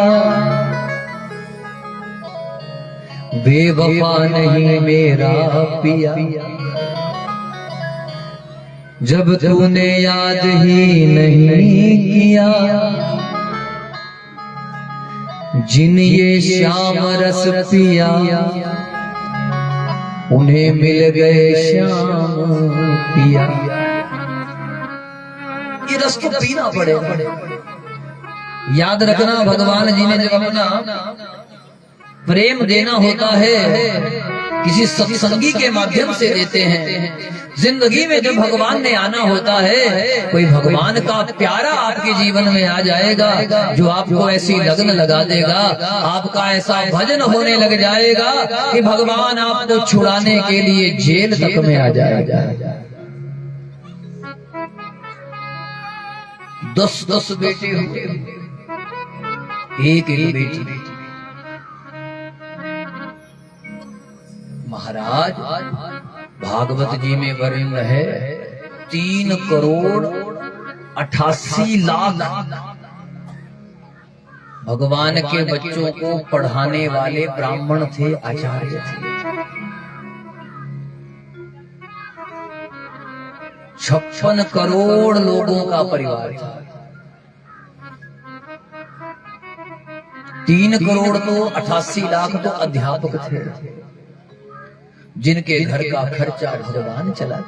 बेवफा नहीं मेरा पिया जब तूने याद ही नहीं किया। जिन ये श्याम रस पिया उन्हें मिल गए श्याम पिया। ये रस को पीना पड़ेगा। याद रखना, भगवान जी ने जब अपना प्रेम देना होता है किसी सत्संगी के माध्यम से देते हैं। जिंदगी में जब भगवान ने आना होता है, कोई भगवान का प्यारा आपके जीवन में आ जाएगा जो आपको ऐसी लगन लगा देगा, आपका ऐसा भजन होने लग जाएगा कि भगवान आपको छुड़ाने के लिए जेल तक में आ जाएगा। 10 बेटे हुए, एक बेटी। महाराज भागवत जी में वर्णन है 3,88,00,000 भगवान के बच्चों को पढ़ाने वाले ब्राह्मण थे, आचार्य थे। 56 करोड़ लोगों का परिवार था। 3 करोड़ तो 88 लाख तो अध्यापक थे जिनके घर का खर्चा भगवान चला।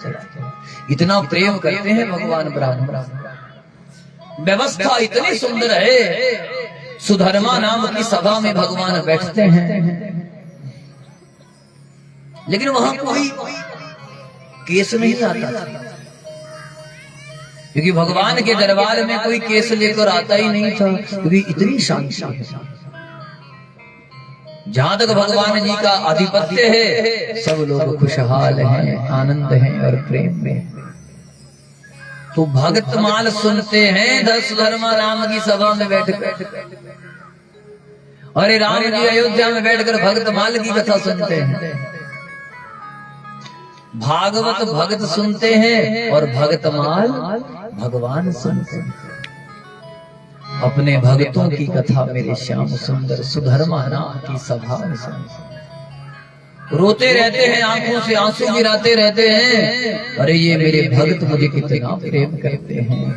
इतना प्रेम करते हैं भगवान ब्राह्मण। व्यवस्था इतनी सुंदर है, सुधर्मा नाम की सभा में भगवान बैठते हैं, लेकिन वहां कोई केस नहीं आता था, क्योंकि भगवान के दरबार में कोई केस लेकर आता ही नहीं था, क्योंकि इतनी शांति है। जहां तक भगवान जी का आधिपत्य है सब लोग खुशहाल हैं, आनंद हैं और प्रेम में। तो भक्तमाल सुनते हैं सुधर्मा राम की सभा में बैठकर। अरे राम जी अयोध्या में बैठकर भक्तमाल की कथा सुनते हैं। भागवत भक्त सुनते हैं और भक्तमाल भगवान सुनते हैं। अपने भक्तों की कथा मेरे श्याम सुंदर सुधर्मा नाम की सभा में सुनते, रोते रहते हैं, आंखों से आंसू गिराते रहते हैं। अरे ये मेरे भक्त मुझे कितना प्रेम करते हैं।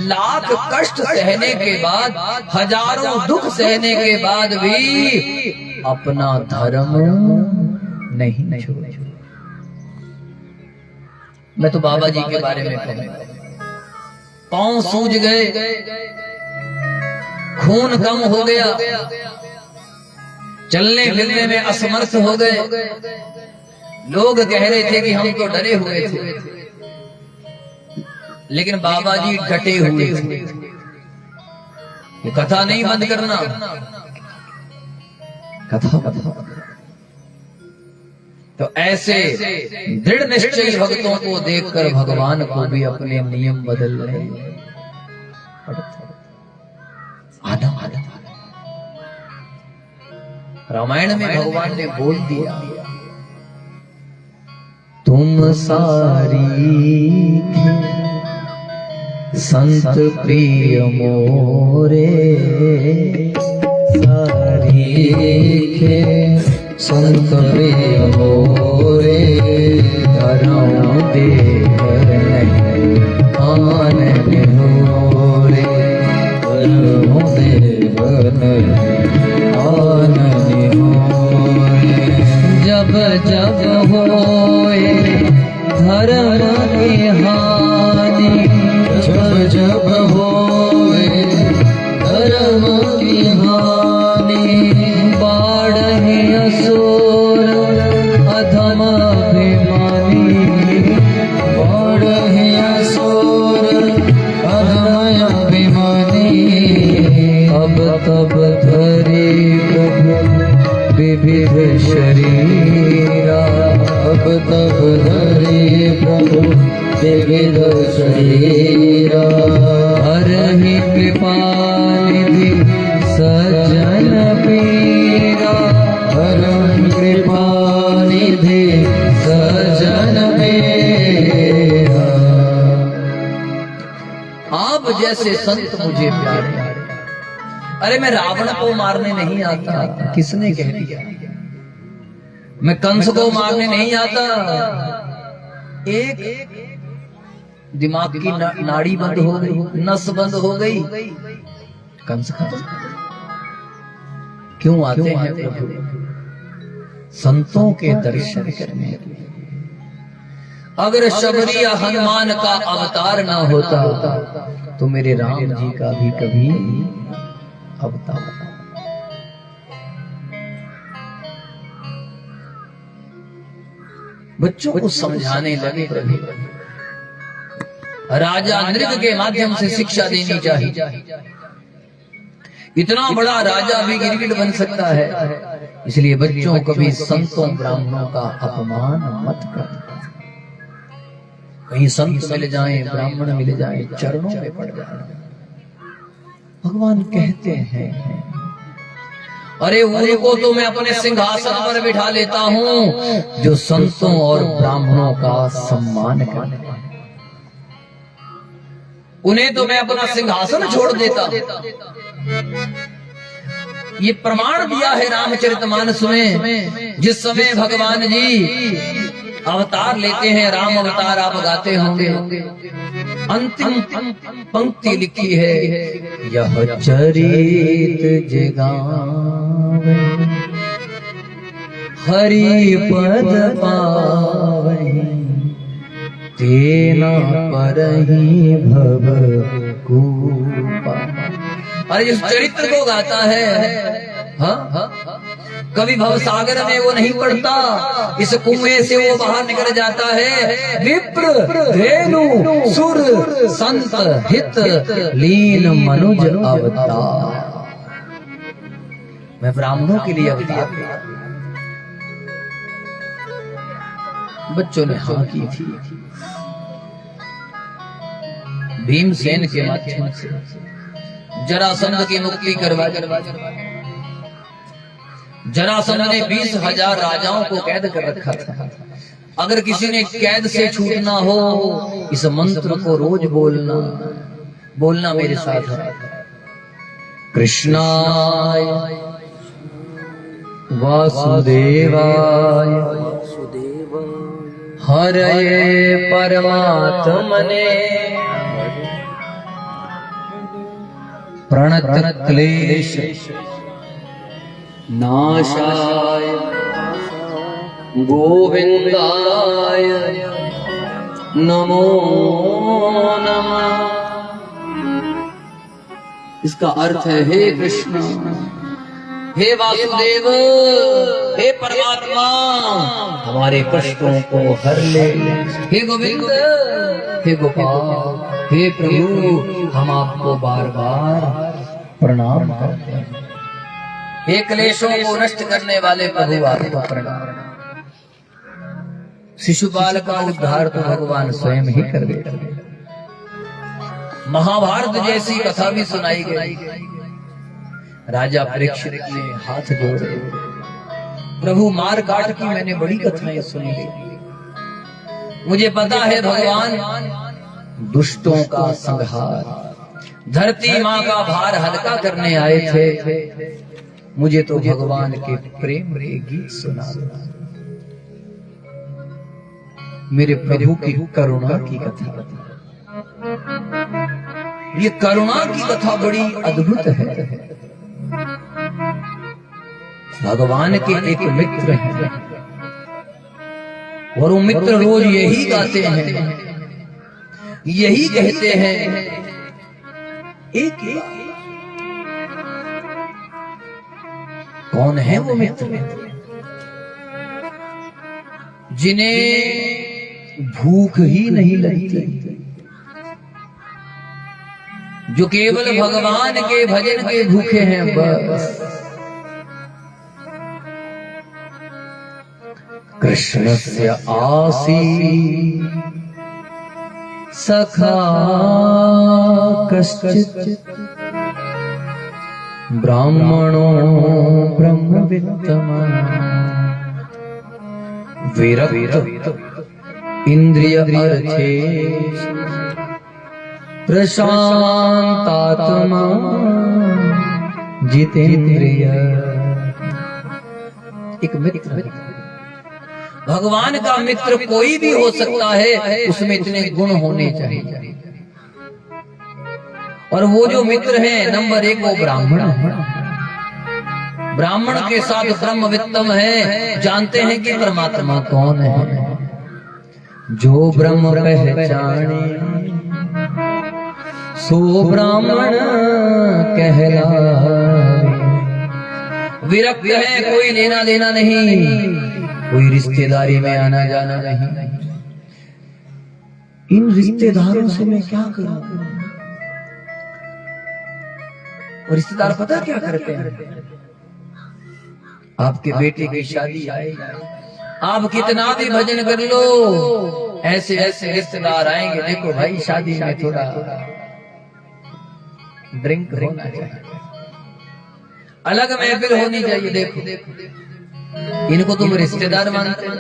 लाख कष्ट सहने के बाद, हजारों दुख सहने के बाद भी अपना धर्म नहीं छोड़ा। मैं तो बाबा जी के बारे में कहूंगा, पांव सूज गए, खून कम हो गया, चलने फिरने में असमर्थ हो गए। लोग कह रहे थे कि हम तो डरे हुए थे, लेकिन बाबा जी डटे हुए थे। ये कथा नहीं बंद करना, कथा। तो ऐसे दृढ़ निश्चयी भक्तों को देखकर भगवान को भी अपने नियम बदल रहे। रामायण में भगवान ने बोल दिया, तुम सारी संत प्रिय मोरे, सारी संत प्रिय मोरे, धर्म देव नहीं आनंद होरे, धर्म देव नहीं आनंद होरे। जब जब होए शरीरा हरहि कृपा निधि सज्जन पीरा हरहि कृपा निधि सज्जन मेरा। आप जैसे संत मुझे प्यारे। अरे मैं रावण को मारने नहीं आता, किसने कह दिया? मैं कंस को मारने नहीं आता। एक दिमाग की नाड़ी बंद हो गई, नस बंद हो गई, कंस खत्म। क्यों आते हैं प्रभु? संतों के दर्शन करने। अगर शबरी या हनुमान का अवतार ना होता तो मेरे राम जी का भी कभी अवतार। बच्चों को समझाने लगे प्रभु। राजा नृग के माध्यम से शिक्षा देनी चाहिए। इतना बड़ा राजा भी गिरगिट बन सकता है, इसलिए बच्चों कभी संतों ब्राह्मणों का अपमान मत कर। कहीं संत मिल जाएं, ब्राह्मण मिल जाएं, चरणों में पड़ जाए। भगवान कहते हैं अरे उनको तो मैं अपने सिंहासन पर बिठा लेता हूं जो संतों और ब्राह्मणों का सम्मान करते हैं। उन्हें तो मैं अपना सिंहासन छोड़ देता। ये प्रमाण दिया है रामचरितमानस में। जिस समय भगवान जी अवतार लेते हैं, राम अवतार आप गाते होंगे, अंतिम पंक्ति लिखी है, यह चरित जगावे हरि पद पावहि तेना परहि भव कूपा। अरे इस चरित्र को गाता है, हाँ कभी भवसागर में वो नहीं पड़ता, इस कुएं से वो बाहर निकल जाता है। विप्र धेनु सुर संत हित लीन मनुज अवतार। मैं ब्राह्मणों के लिए अवतार। बच्चों ने हाँ की थी। भीमसेन के माध्यम से जरासंध की मुक्ति करवा। जरासंध ने 20,000 राजाओं को कैद कर रखा था। अगर किसी ने कैद से छूटना हो, इस मंत्र को रोज बोलना मेरे साथ है। कृष्णाय वासुदेवाय हरये परमात्मने प्रणत क्लेश नाशाय गोविंदाय नमो नमः। इसका अर्थ है हे कृष्ण, हे वासुदेव, हे परमात्मा, हमारे कष्टों को हर ले। हे गोविंद, हे गोपाल, हे प्रभु, हम आपको बार बार प्रणाम करते हैं। हे क्लेशों को नष्ट करने वाले प्रभु, आपको प्रणाम। शिशुपाल का उद्धार तो भगवान स्वयं ही कर देते। महाभारत जैसी कथा भी सुनाई गई। राजा परीक्षित ने हाथ जोड़े, प्रभु मार काट की मैंने बड़ी कथाएं सुनी। मुझे पता है भगवान दुष्टों का संहार, धरती माँ का भार हल्का करने आए थे। मुझे तो भगवान के प्रेम के गीत सुना। मेरे प्रभु की करुणा की कथा, ये करुणा की कथा बड़ी अद्भुत है। भगवान के एक मित्र हैं और वो मित्र रोज यही गाते हैं, यही कहते हैं एक ही। कौन है वो मित्र? जिन्हें भूख ही नहीं लगती, जो केवल भगवान के भजन के भूखे हैं बस। कृष्णस्य आसी सखा कश्चित् ब्राह्मणो ब्रह्मवित्तमा विरक्त इंद्रिय अर्थे प्रशांतात्मा जितेंद्रिय। एक मित्र, भगवान का मित्र कोई भी हो सकता है, उसमें इतने गुण होने चाहिए। और वो जो मित्र है, नंबर 1 वो ब्राह्मण है। ब्राह्मण के साथ ब्रह्मवित्तम है, जानते हैं कि परमात्मा कौन है। जो ब्रह्म पहचाने सो ब्राह्मण कहलावे। विरक्त है, कोई लेना देना नहीं, कोई रिश्तेदारी में आना जाना नहीं। इन रिश्तेदारों से मैं क्या करूं? और रिश्तेदार पता क्या करते हैं? आपके बेटे की शादी आए, आप कितना भी भजन कर लो, ऐसे ऐसे रिश्तेदार आएंगे, देखो भाई शादी में थोड़ा ड्रिंक होना चाहिए, अलग महफिल होनी चाहिए। देखो इनको तुम रिश्तेदार मानते हो?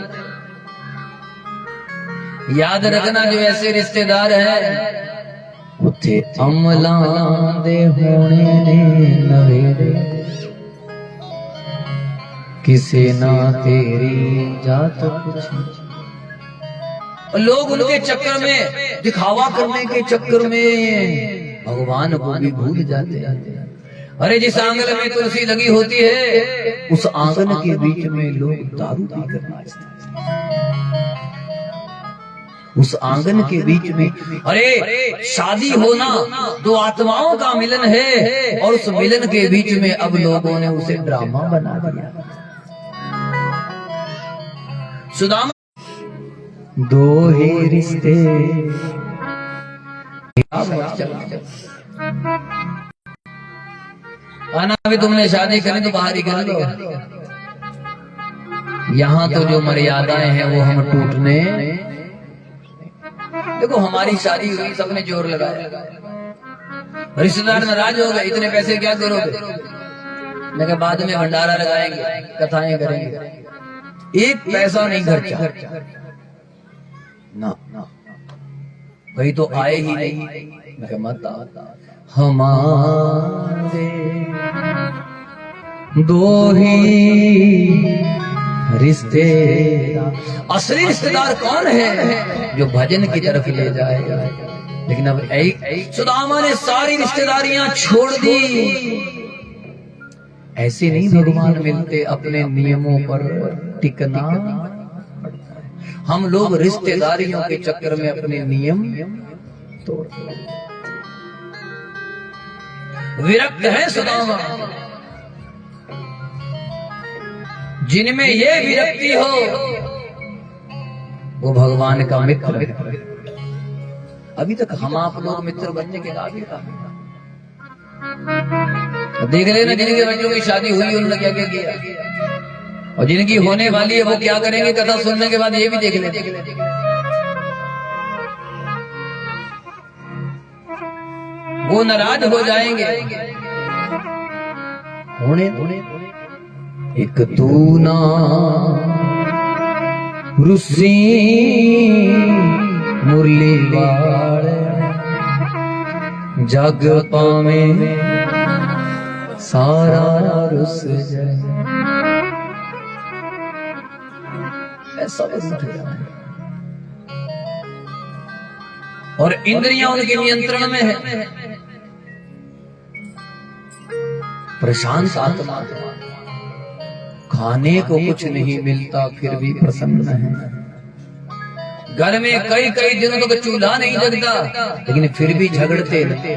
याद रखना, जो ऐसे रिश्तेदार है उथे अमला दे होने ने नवेरे, किसे ना तेरी जात पूछी। लोग उनके चक्कर में, दिखावा करने के चक्कर में भगवान को भी भूल जाते हैं। अरे जिस आंगन में तुलसी लगी होती है, उस आंगन के बीच में लोग दारू पीकर नाचते हैं। उस आंगन के बीच में, अरे शादी होना 2 आत्माओं का मिलन है, और उस मिलन के बीच में अब लोगों ने उसे ड्रामा बना दिया। सुदामा दो ही रिश्ते आना भी, तुमने शादी करी तो बाहर ही कर लो। यहाँ तो जो मर्यादाएं हैं वो हम टूटने। देखो हमारी शादी हुई, सबने जोर लगाया, रिश्तेदार नाराज हो गए, इतने पैसे क्या करोगे? मैं कहा बाद में भंडारा लगाएंगे, कथाएं करेंगे, 1 पैसा नहीं खर्चा ना। वही तो आए ही नहीं। मैं कहा मत आओ। हमारे दो ही रिश्ते, असली रिश्तेदार कौन है? जो भजन की तरफ ले जाए। लेकिन अब सुदामा ने सारी रिश्तेदारियां छोड़ दी। ऐसे नहीं भगवान मिलते, अपने नियमों पर टिकना। हम लोग रिश्तेदारियों के चक्कर में अपने नियम तोड़ते हैं। विरक्त है सुदामा, जिनमें ये विरक्ति हो वो भगवान का मित्र। अभी तक हम आप लोग मित्र बनने के काबिल का। देख लेना जिनके बच्चों की शादी हुई उन्होंने क्या क्या किया, और जिनकी होने वाली है वो क्या करेंगे। कथा सुनने के बाद ये भी देख लेते। वो नाराज हो जाएंगे। होने एक तू ना रुसी मुरली वाले जग पावे सारा रुस जाए। ऐसा और इंद्रियां उनके नियंत्रण में है। प्रशांत आत्मा, खाने को कुछ नहीं मिलता फिर भी प्रसन्न है। घर में कई कई दिनों तक चूल्हा नहीं जगता, लेकिन फिर भी झगड़ते रहते।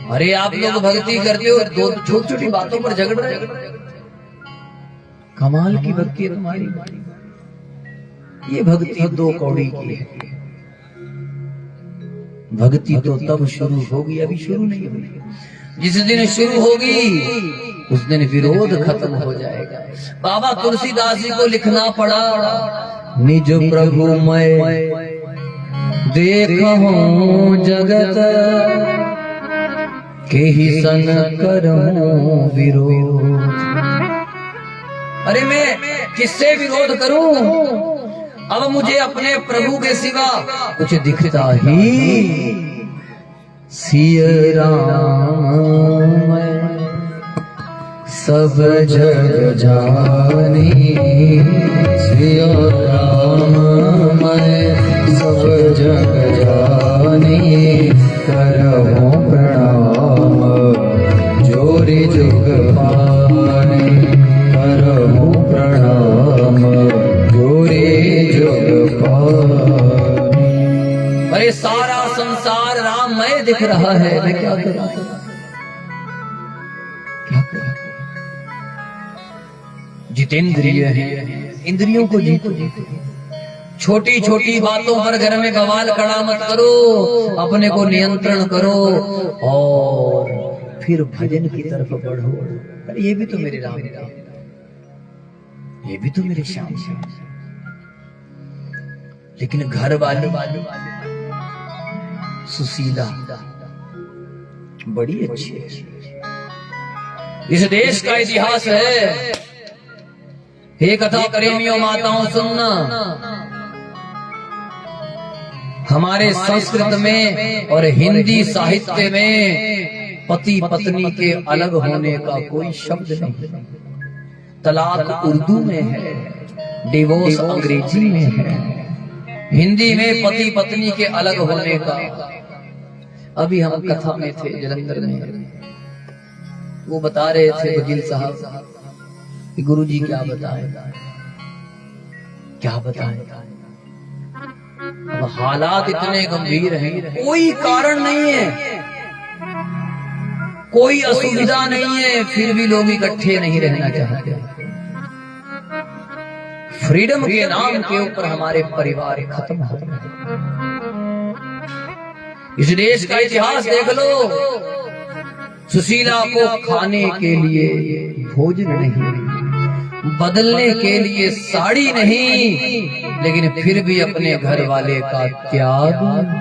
अरे आप लोग भक्ति करते हो, 2 छोटी छोटी बातों पर झगड़ रहे। कमाल की भक्ति है तुम्हारी। ये भक्ति 2 कौड़ी की है। भक्ति तो तब शुरू होगी, अभी शुरू नहीं हुई। जिस दिन शुरू होगी उस दिन विरोध खत्म हो जाएगा। बाबा तुलसीदास जी को लिखना पड़ा, निज प्रभु मैं देखहूं जगत के ही सन करूं विरोध। अरे मैं किससे विरोध करूं? अब मुझे अपने प्रभु के सिवा कुछ दिखता ही सिय राम सब जग जानी। सिय राम सब जग जानी करहूं प्रणाम जोरी जुग पानी। करहूं प्रणाम जोरी जुग पानी। अरे सारा संसार राममय दिख रहा है, मैं क्या करूं? क्या करूं? जितेंद्रिय है, इंद्रियों को जीतो। छोटी छोटी बातों पर घर में बवाल खड़ा मत करो, अपने को नियंत्रण करो और फिर भजन की तरफ बढ़ो। अरे ये भी तो मेरे राम, ये भी तो मेरे श्याम। लेकिन घर वाली सुशीला बड़ी अच्छी है। इस देश का इतिहास है। हे कथा प्रेमियों माताओं सुनना, हमारे संस्कृत में और हिंदी साहित्य में पति पत्नी के अलग होने का कोई शब्द नहीं। तलाक उर्दू में है, डिवोर्स अंग्रेजी में है, हिंदी में पति पत्नी के अलग होने का। अभी हम कथा में थे जलंधर में, वो बता रहे थे वकील साहब कि गुरुजी क्या बताएं, क्या बताएं। अब हालात इतने गंभीर हैं, कोई कारण नहीं है, कोई असुविधा नहीं है, फिर भी लोग इकट्ठे नहीं रहना चाहते। फ्रीडम के नाम के ऊपर हमारे परिवार खत्म हो रहे हैं। इस देश का इतिहास देख लो। सुशीला को खाने के लिए भोजन नहीं, बदलने के लिए साड़ी नहीं, लेकिन फिर भी अपने घर वाले का त्याग नहीं।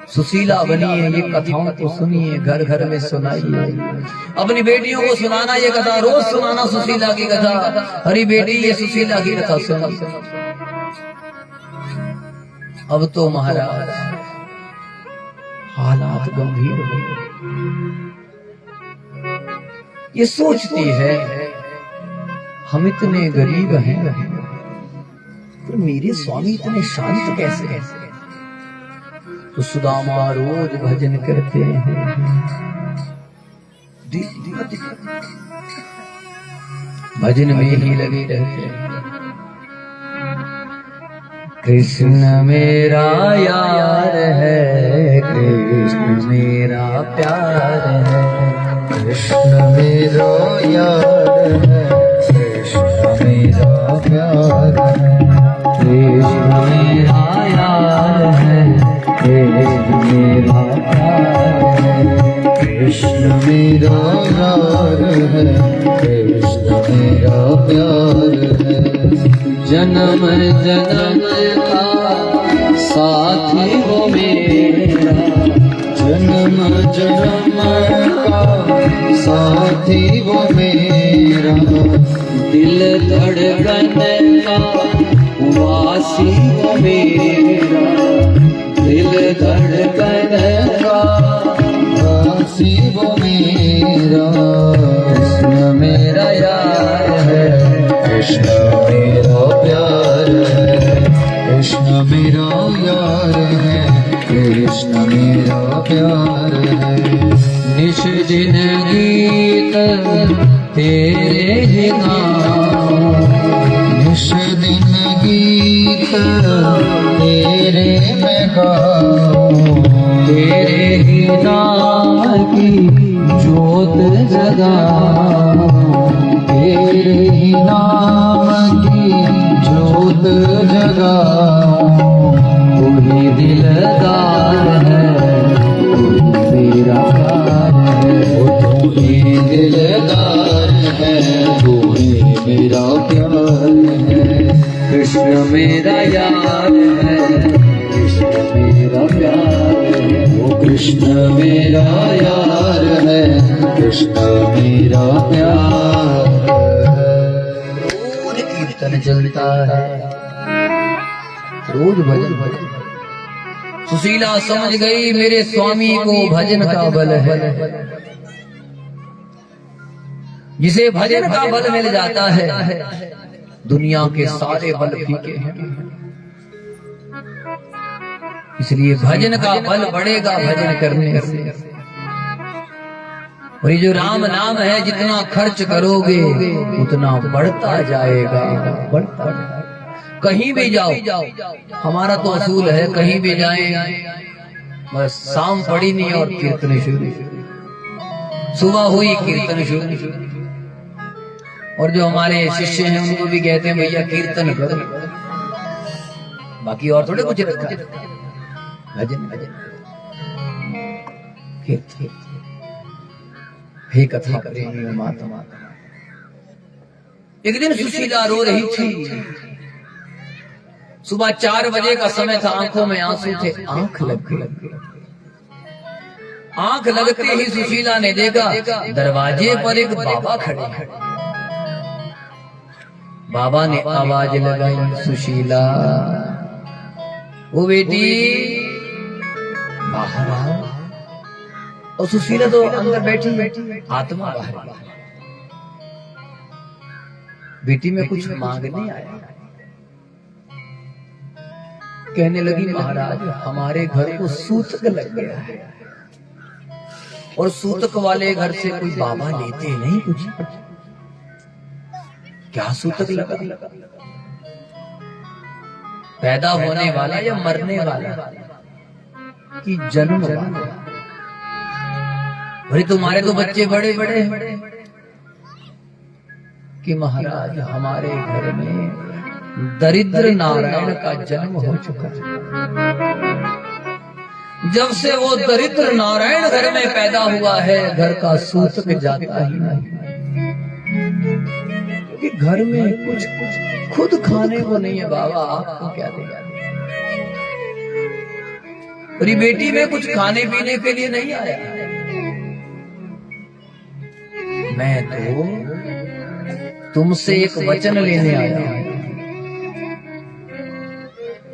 सुशीला बनिए, ये कथाओं को सुनिए, घर घर में सुनाइए, अपनी बेटियों को सुनाना ये कथा, रोज सुनाना सुशीला की कथा। हरी बेटी ये सुशीला की कथा सुना। अब तो महाराज हालात गंभीर हो गए। ये सोचती है हम इतने गरीब हैं, तो मेरे स्वामी इतने शांत कैसे हैं? तो सुदामा रोज भजन करते हैं, भजन में ही लगे रहते हैं। कृष्ण मेरा यार है, कृष्ण मेरा प्यार है, कृष्ण मेरा यार है, कृष्ण मेरा प्यार है, कृष्ण मेरा यार है, कृष्ण मेरा प्यार है, कृष्ण मेरा यार है, कृष्ण मेरा प्यार है। जन्म जन्म का साथी वो मेरा, जन्म जन्म का साथी वो मेरा, दिल धड़कन का वासी वो मेरा, दिल धड़कन का वासी वो मेरा। कृष्ण मेरा यार है, कृष्ण मेरा प्यार है, कृष्ण मेरा यार है, कृष्ण मेरा प्यार है। निश दिन गीत तेरे ही गाऊं, निश दिन गीत तेरे मैं गाऊं, तेरे ही नाम की जोत जगाऊं, तेरे ही नाम की जोत जगाऊं। तू ही दिलदार है, तू मेरा प्यार है, तू ही दिलदार है, तू ही मेरा प्यार है। कृष्ण मेरा यार है, कृष्ण मेरा प्यार है, वो कृष्ण मेरा यार है, कृष्ण मेरा प्यार है। रोज कीर्तन चलता है, रोज भजन। सुशीला समझ गई मेरे स्वामी को भजन का बल है। जिसे भजन का बल मिल जाता है, दुनिया के सारे बल फीके हैं। इसलिए भजन का बल बढ़ेगा भजन करने से। और ये जो राम नाम है, जितना खर्च करोगे उतना बढ़ता जाएगा, बढ़ता जाएगा। कहीं भी जाओ, हमारा तो असूल है, कहीं भी जाएं बस शाम पड़ी नहीं और कीर्तन शुरू, सुबह हुई कीर्तन शुरू। और जो हमारे शिष्य हैं उनको भी कहते हैं भैया कीर्तन करो, बाकी और थोड़े कुछ रखा है, भजन भजन कीर्तन। हे कथा प्रेमी माता, एक दिन सुशीला रो रही थी। सुबह 4 बजे का समय था, आंखों में आंसू थे, आंख लग गई। आंख लगते ही सुशीला ने देखा दरवाजे पर एक बाबा खड़े हैं। बाबा ने आवाज लगाई, सुशीला वो बेटी बाहर आओ। और सुशीला तो अंदर बैठी, आत्मा बाहर। बेटी में कुछ मांगने आया। कहने लगी महाराज हमारे घर को सूतक लग गया है, और सूतक वाले घर से कोई बाबा लेते नहीं कुछ। क्या सूतक लगा? पैदा होने वाला या मरने वाला कि जन्म वाला? भाई तुम्हारे तो बच्चे बड़े बड़े हैं कि महाराज हमारे घर में दरिद्र नारायण का जन्म हो चुका है। जब से वो दरिद्र नारायण घर में पैदा हुआ है, घर का सूतक जाता ही नहीं। क्योंकि घर में कुछ खुद खाने को नहीं है। बाबा आपको क्या देगा? और ये बेटी में कुछ खाने पीने के लिए नहीं आया। मैं तो तुमसे एक वचन लेने आया हूं।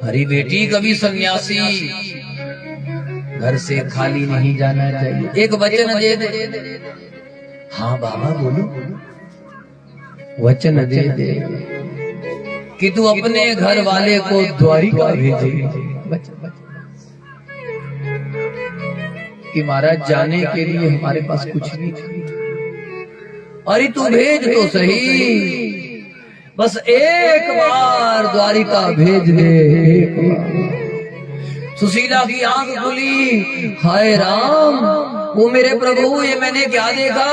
हरी बेटी, कभी सन्यासी घर से खाली नहीं जाना चाहिए। एक वचन दे दे। हाँ बाबा बोलो। वचन दे दे कि तू अपने घर वाले को द्वारिका भेजे। कि महाराज जाने के लिए हमारे पास कुछ नहीं था। अरे तू भेज तो सही, बस एक बार द्वारिका भेज दे। एक बार। सुशीला की आंख खुली, हाय राम, वो मेरे प्रभु, ये मैंने क्या देखा?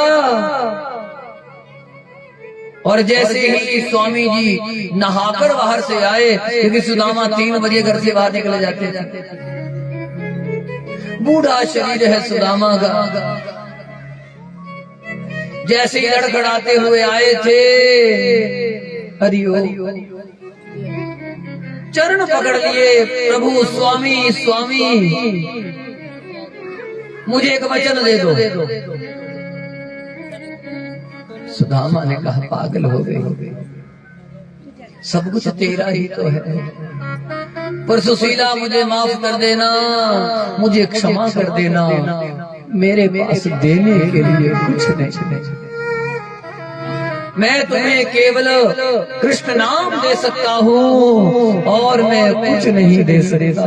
और जैसे ही स्वामी जी नहाकर बाहर से आए, क्योंकि सुदामा 3 बजे घर से बाहर निकले जाते थे। बूढ़ा शरीर है सुदामा का। जैसे ही लड़खड़ाते हुए आए थे, हरिओ चरण पकड़ लिए, प्रभु स्वामी स्वामी मुझे एक वचन दे दो। सुदामा ने कहा पागल हो गई, सब कुछ तेरा ही तो है, पर सुशीला मुझे माफ कर देना, मुझे क्षमा कर देना, मेरे पास देने के लिए कुछ नहीं। मैं तुम्हें केवल कृष्ण नाम दे सकता हूँ और मैं कुछ नहीं दे सकता।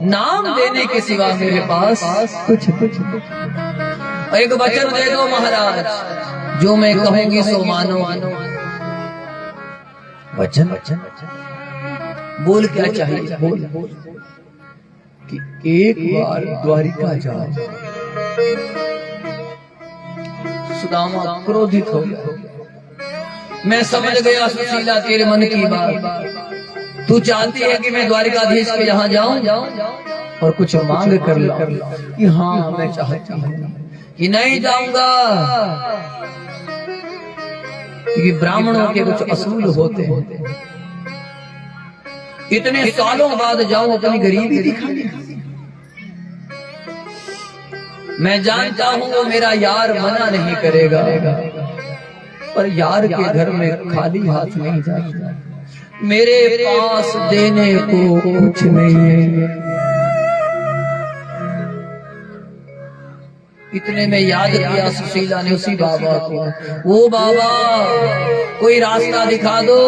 नाम देने के सिवा मेरे पास कुछ। एक वचन दे दो महाराज, जो मैं कहूंगी सो मानो। वचन बोल क्या चाहिए? बोल कि एक बार द्वारिका जाओ। सुदामा क्रोधित हो गया। मैं समझ गया सुशीला तेरे मन की बात। तू चाहती है कि मैं द्वारिकाधीश के यहाँ जाऊं और कुछ मांग कर लो कि हाँ मैं चाहती हूँ, कि नहीं जाऊंगा, क्योंकि ब्राह्मणों के कुछ असूल होते हैं। इतने सालों बाद जाऊं अपनी गरीबी दिखाने। मैं जानता हूं वो मेरा यार मना नहीं करेगा, पर यार के घर में खाली हाथ नहीं जाता। मेरे पास देने को कुछ नहीं है। इतने में याद किया सुशीला ने उसी बाबा को, वो बाबा कोई रास्ता दिखा दो,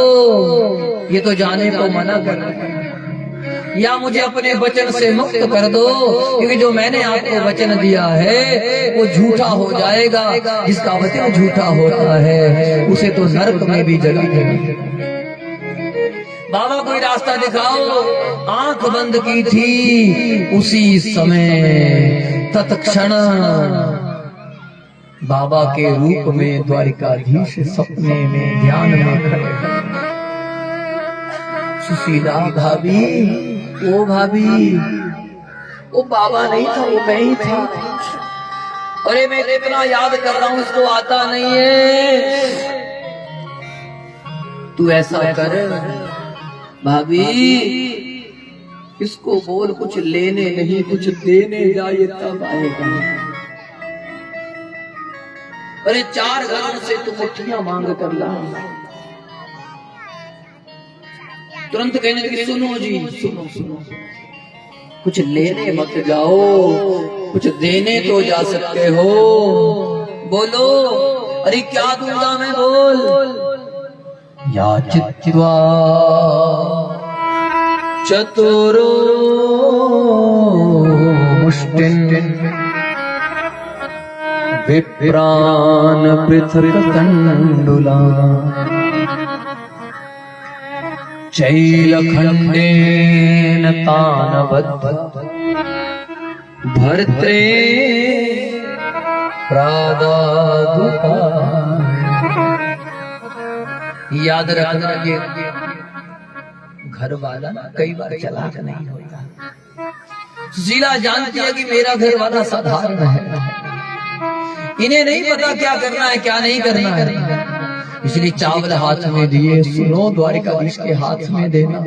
ये तो जाने को मना कर रहे हैं, या मुझे अपने वचन से मुक्त कर दो, क्योंकि जो मैंने आपको वचन दिया है वो झूठा हो जाएगा। जिसका वचन झूठा होता है उसे तो नरक में भी जगह देगी। बाबा कोई रास्ता दिखाओ। आंख बंद की थी, उसी समय तत्क्षण बाबा के रूप में द्वारिकाधीश सपने में ध्यान में खड़े। सुशीला भाभी, ओ भाभी, वो बाबा नहीं था, वो मैं ही था। अरे मैं इतना याद कर रहा हूं, इसको आता नहीं है। तू ऐसा कर भाभी, इसको बोल कुछ लेने नहीं कुछ देने जाए तब आएगा। अरे 4 घरों से तू मुट्ठियां मांग कर ला। तुरंत कहने लगी, सुनो जी, सुनो सुनो, कुछ लेने मत जाओ, कुछ देने तो जा सकते हो। बोलो। अरे क्या दूंगा मैं, बोल। याचित्वा चतुरो मुष्टिन विप्रान पृथक तंडुला चैलखंडेन तानवद् भर्त्रे प्रादादुका। याद रखना, ये घर वाला कई बार चलाक नहीं होता। सुशीला जानती है कि मेरा घर वाला साधारण है, इन्हें नहीं पता क्या करना है क्या नहीं करना है, इसलिए चावल हाथ में दिए। सुनो, द्वारिकाधीश के हाथ में देना,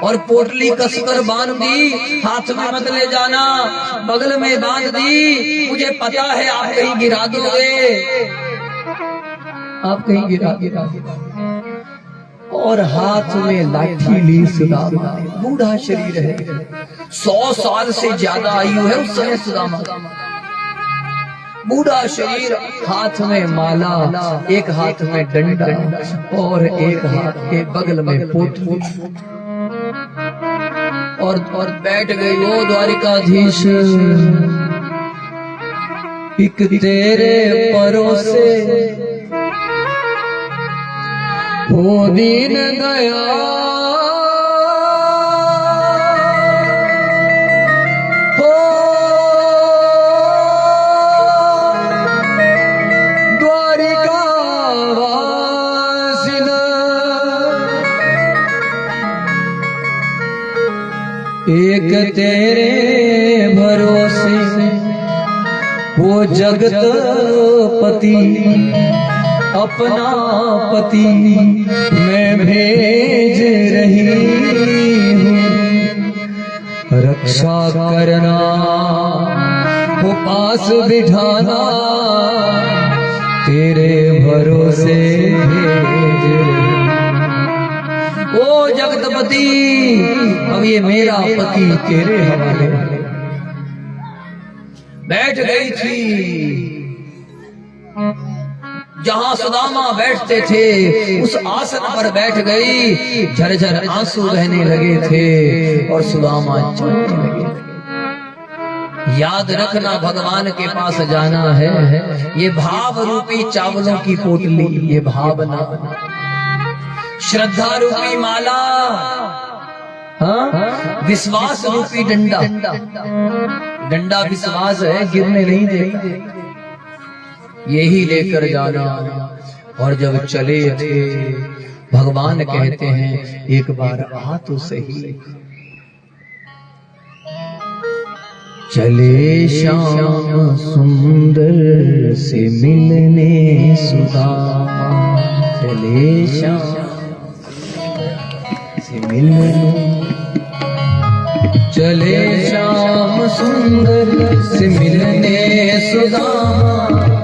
और पोटली कसकर बांध दी, हाथ में मत ले जाना, बगल में बांध दी। मुझे पता है आप कहीं गिरा दोगे, आप कहीं गिरा दोगे। और हाथ में लाठी ली सुदामा, बूढ़ा शरीर है, 100 साल से ज्यादा आयु है उस समय सुदामा। बूढ़ा शरीर, हाथ में माला, एक हाथ में डंडा और एक हाथ के बगल में पोटली, और बैठ गई वो द्वारिकाधीश। एक तेरे परोसे हो दीन दया, हो द्वारिका वासिन, एक तेरे भरोसे वो जगत पति, अपना पति मैं भेज रही हूँ, रक्षा करना वो पास बिठाना, तेरे भरोसे भेज रही। ओ जगतपति, अब ये मेरा पति तेरे हवाले। बैठ गई थी जहां सुदामा बैठते थे, उस आसन पर बैठ गई। झरझर आंसू बहने लगे थे और सुदामा चलने लगे। याद रखना, भगवान के पास जाना है, ये भाव रूपी चावलों की पोटली, ये भावना, श्रद्धा रूपी माला, हाँ, विश्वास रूपी डंडा। डंडा विश्वास है, गिरने नहीं देगा, यही लेकर जाना। और जब चले थे, भगवान कहते हैं एक बार आ तो सही। चले श्याम सुंदर से मिलने सुदामा, चले श्याम से मिलने। चले श्याम सुंदर से मिलने सुदामा,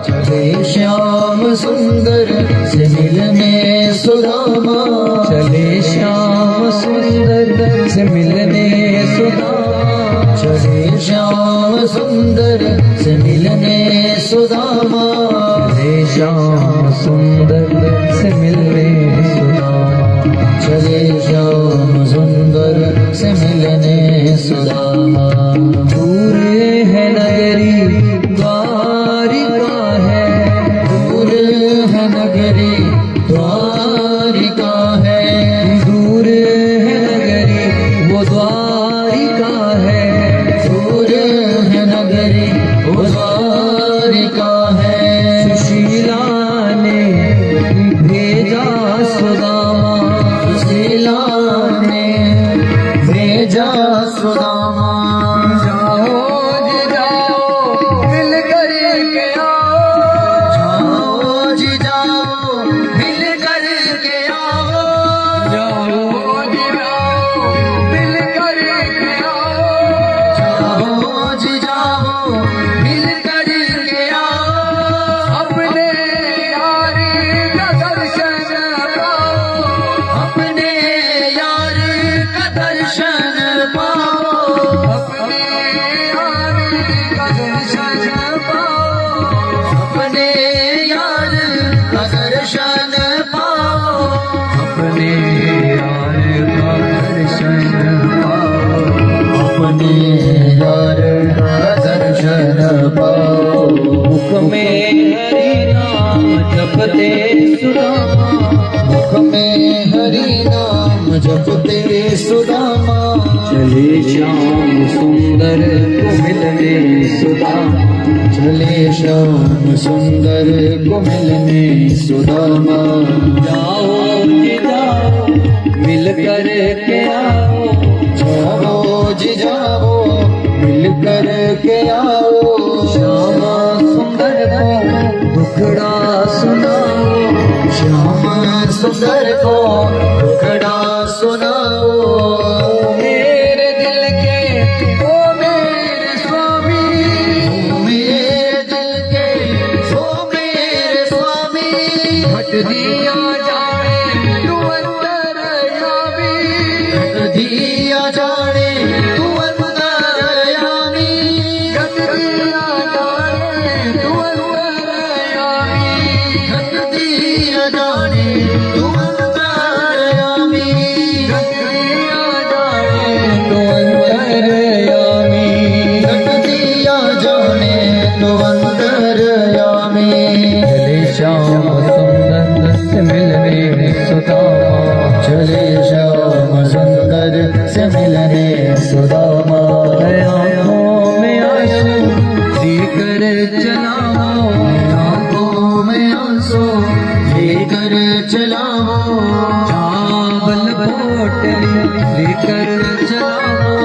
चले श्याम सुंदर से मिलने सुदामा, चले श्याम सुंदर से मिलने सुदामा, चले श्याम सुंदर से मिलने सुदामा, चले श्याम सुंदर से मिलने सुदामा, चले श्याम सुंदर से मिलने सुदामा। दूर है नगरी द्वारिका है, दूर है नगरी द्वारिका है, दूर है नगरी वो द्वारिका है, दूर है नगरी वो द्वारिका है। सुशीला ने भेजा सुदामा, सुशीला ने भेजा सुदामा, जाओ जी जाओ मिल कर के आओ, जाओ जी जाओ मिल कर के आओ, जाओ जी जाओ मिल कर के आओ, जाओ जी जाओ मिल कर के आओ। अपने यार का दर्शन पाओ, अपने यार का दर्शन पाओ, अपने यार का दर्शन पाओ, अपने यार का दर्शन पाओ, अपने यार का दर्शन पाओ, अपने यार का दर्शन पाओ। मुख में हरि नाम जपते सुदामा, मुख में हरि नाम जपते सुदामा, चले श्याम सुंदर को मिलने सुदामा, चले श्याम सुंदर को मिलने सुदामा। जाओ जी जाओ मिल कर के आओ, जाओ जी जाओ मिल कर के आओ। श्यामा सुंदर को दुखड़ा सुनाओ, श्यामा सुंदर को दुखड़ा सुनाओ। मेरे दिल के ओ मेरे स्वामी, मेरे दिल के ओ मेरे स्वामी, हट दिया जाने तू अंतरयामी, हट दिया जाने तू अंतरयामी, हट दिया जाने तू अंतरयामी, हट दिया जाने तू अंतरयामी, हट दिया जाने तू अंतरयामी, हट दिया जाने तू अंतरयामी। चले श्याम सुंदर से मिलने सुदामा, चले श्याम सुंदर से मिलने सुदामा। आँखों में आंसू लेकर चलाओ, आँखों में आंसू लेकर चलाओ, चावल पोटली लेकर चलाओ,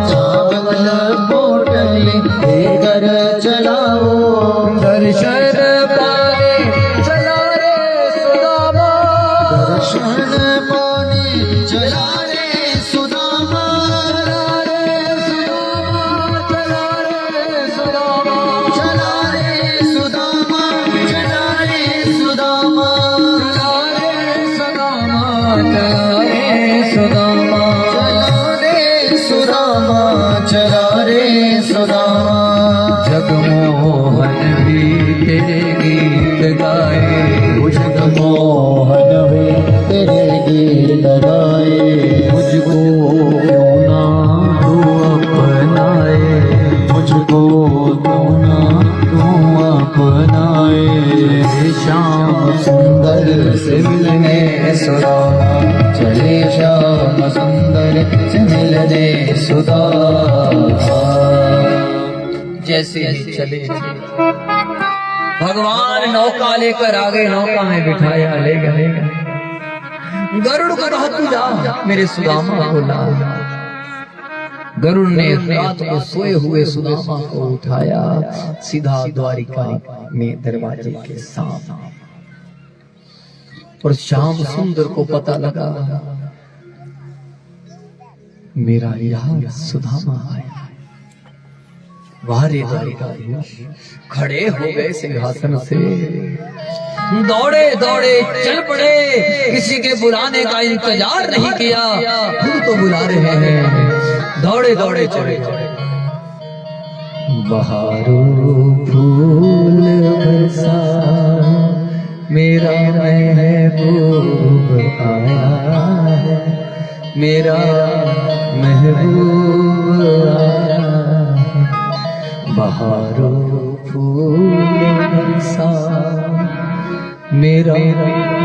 चावल पोटली लेकर चलाओ। दर्शन पाने चला रे सुदामा, दर्शन पाने चला रे सुदामा, चला रे सुदामा, चला रे सुदामा, चला रे सुदामा, चला रे सुदामा, चला रे सुदामा, चला रे सुदामा, चला रे सुदामा। जगमोहन भी तेरे गीत गाए, जगमोहन भी तेरे गीत गाए, मुझको क्यों ना तू अपनाए, मुझको क्यों ना तू अपनाए। श्याम सुंदर से मिलने सुदामा, चले श्याम सुंदर से मिलने सुदामा। जैसे ही चले भगवान नौका लेकर आ गए, नौका में बिठाया ले गए। गरुड़ को कहा तू जा मेरे सुदामा को ला। गरुड़ ने रात को सोए हुए सुदामा को उठाया, सीधा द्वारिका में दरवाजे के सामने। और श्याम सुंदर को पता लगा मेरा यार सुदामा आया। वारे द्वारिकाधीश खड़े हो गए सिंहासन से, दौड़े दौड़े चल पड़े, किसी के बुलाने का इंतजार नहीं किया, खुद तो बुला रहे हैं, दौड़े दौड़े चले। बहारों फूल बरसा मेरा महबूब आया है, मेरा महबूब आया है। बहारों फूल बरसा मेरा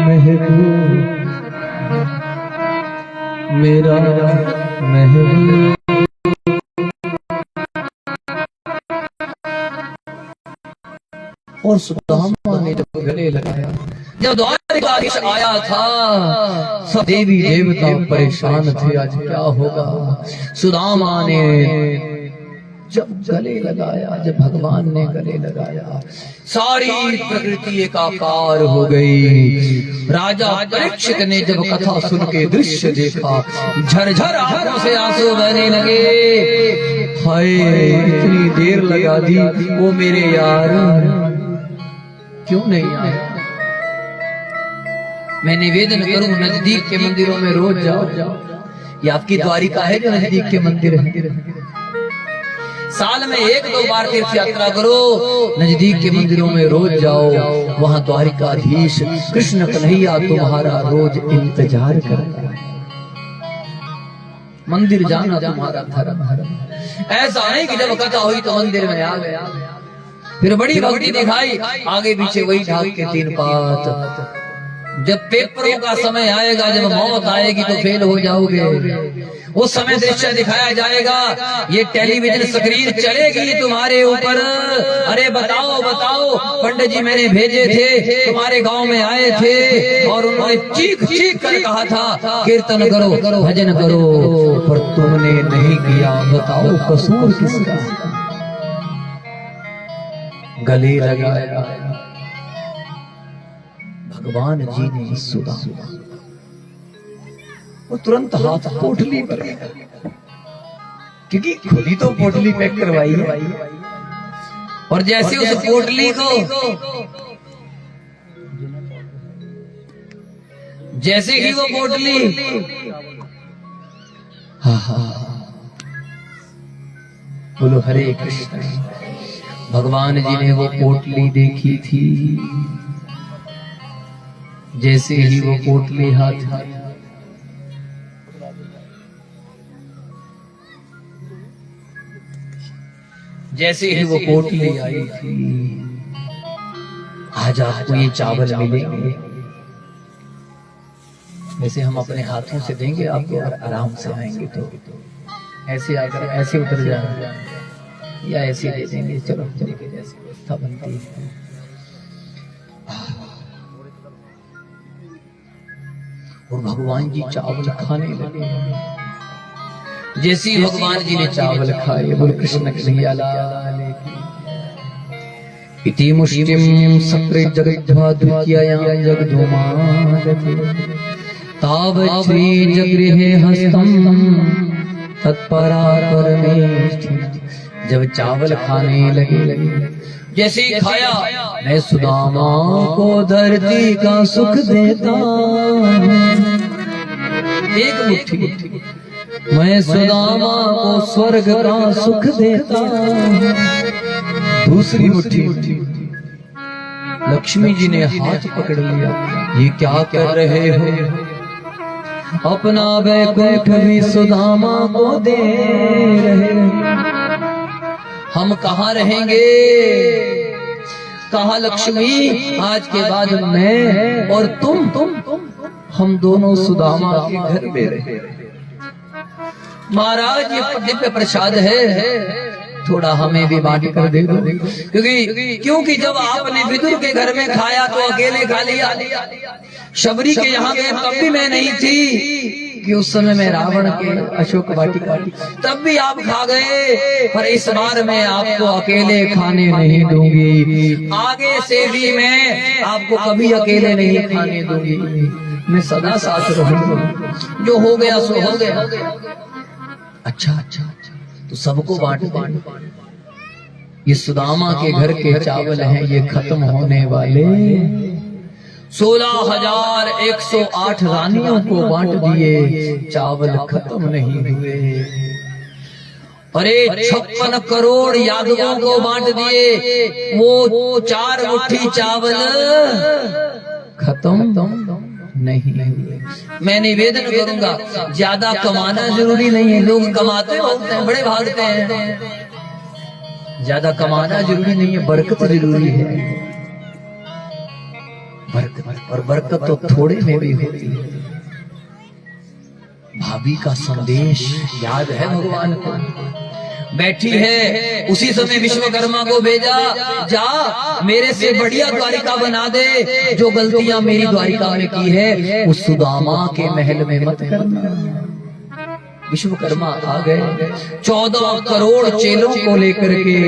महबूब, मेरा महबूब। और सुदामा ने जब गले लगाया, जब द्वारिकाधीश आया था, सब देवी देवता परेशान थे, आज क्या होगा। सुदामा ने जब गले लगाया, जब भगवान ने गले लगाया, सारी प्रकृति एकाकार हो गई। राजा परीक्षित ने जब कथा सुन के दृश्य देखा, झरझर आंखों से आंसू बहने लगे। हाय, इतनी देर लगा दी, वो मेरे यार क्यों नहीं आया। मैं निवेदन करूं, नजदीक के मंदिरों में रोज जाओ। ये आपकी द्वारिका है जो नजदीक के मंदिर है। साल में 1-2 बार तीर्थ यात्रा करो, नजदीक के मंदिरों में रोज जाओ। वहां द्वारिकाधीश कृष्ण कन्हैया तुम्हारा रोज इंतजार करता है। मंदिर जाना तुम्हारा धर्म है। ऐसा नहीं कि जब कथा हुई तो मंदिर में आ गया, फिर बड़ी भक्ति दिखाई, आगे पीछे वही ढाक के 3 पात। जब पेपरों का समय आएगा, जब मौत आएगी तो फेल हो जाओगे। उस समय दृश्य दिखाया जाएगा, ये टेलीविजन स्क्रीन चलेगी तुम्हारे ऊपर। अरे बताओ बताओ, पंडित जी मैंने भेजे थे, तुम्हारे गांव में आए थे और उन्होंने चीख चीख कर कहा था कीर्तन करो, भजन करो, पर तुमने नहीं किया। बताओ कसूर किसका। गले लगाया भगवान जी ने सुदामा, वो तुरंत हाथ पोटली पर, क्योंकि खुद ही तो पोटली पैक करवाई है। और जैसे उस पोटली को, जैसे ही वो पोटली, बोलो हरे कृष्ण। भगवान जी ने वो पोटली देखी थी, जैसे ही वो पोटली हाथ में, जैसे ही वो पोटली आई थी, आज आपको ये चावल मिलेंगे। वैसे हम अपने हाथों से देंगे आपको, अगर आराम से आएंगे तो ऐसे आकर ऐसे उतर जाएंगे, या ऐसे दे देंगे। चलो चलिए, जैसी व्यवस्था बनती है। और भगवान जी चावल खाने लगे। जैसे भगवान जी ने चावल खाए, बोल कृष्ण कन्हैया लाल की। इति मुष्टिम सक्रे जगद्धाद्वितीयां जगदोमादते तावच्छ्री जगृहे हस्तम तत्परा परमेष्ठि। जब चावल खाने लगे, जैसे खाया, मैं सुदामा को धरती का सुख देता, एक मुट्ठी मैं सुदामा को स्वर्ग का सुख देता। दूसरी मुट्ठी लक्ष्मी जी ने हाथ पकड़ लिया, ये क्या कर रहे हो। अपना वैकुंठ भी सुदामा को दे रहे। हम कहाँ रहेंगे, कहा लक्ष्मी, आज के बाद मैं और तुम हम दोनों सुदामा के घर में रहे। महाराज ये दिव्य प्रसाद है, थोड़ा हमें भी बांट कर दे दो। क्योंकि जब आपने विदुर के घर में खाया तो अकेले खा लिया, शबरी के यहाँ गए तब भी मैं नहीं थी, कि उस समय मैं रावण के अशोक वाटिका, तब भी आप खा गए। पर इस बार मैं आपको अकेले खाने नहीं दूंगी, आगे से भी मैं आपको कभी अकेले नहीं खाने दूंगी, मैं सदा साथ रहूंगा। जो हो गया सो हो गया। अच्छा अच्छा तो सबको बांट दे। ये सुदामा के घर के चावल हैं, ये खत्म होने वाले। 16,108 रानियों को बांट दिए, चावल खत्म नहीं हुए। अरे 56 करोड़ यादवों को बांट दिए, वो 4 मुट्ठी चावल खत्म नहीं हुए। मैं निवेदन करूंगा, ज्यादा कमाना जरूरी नहीं है। लोग कमाते होते हैं, बड़े भागते हैं। ज्यादा कमाना जरूरी नहीं है, बरकत जरूरी है। बरकत, और बरकत तो थोड़े में भी होती है। भाभी का संदेश याद है भगवान को। बैठी है, उसी समय विश्वकर्मा को भेजा, जा मेरे से बढ़िया द्वारिका बना दे। जो गलतियां मेरी द्वारिका में की है, उस सुदामा के महल में मत करना। विश्वकर्मा आ गए, 14 करोड़ चेलों को लेकर के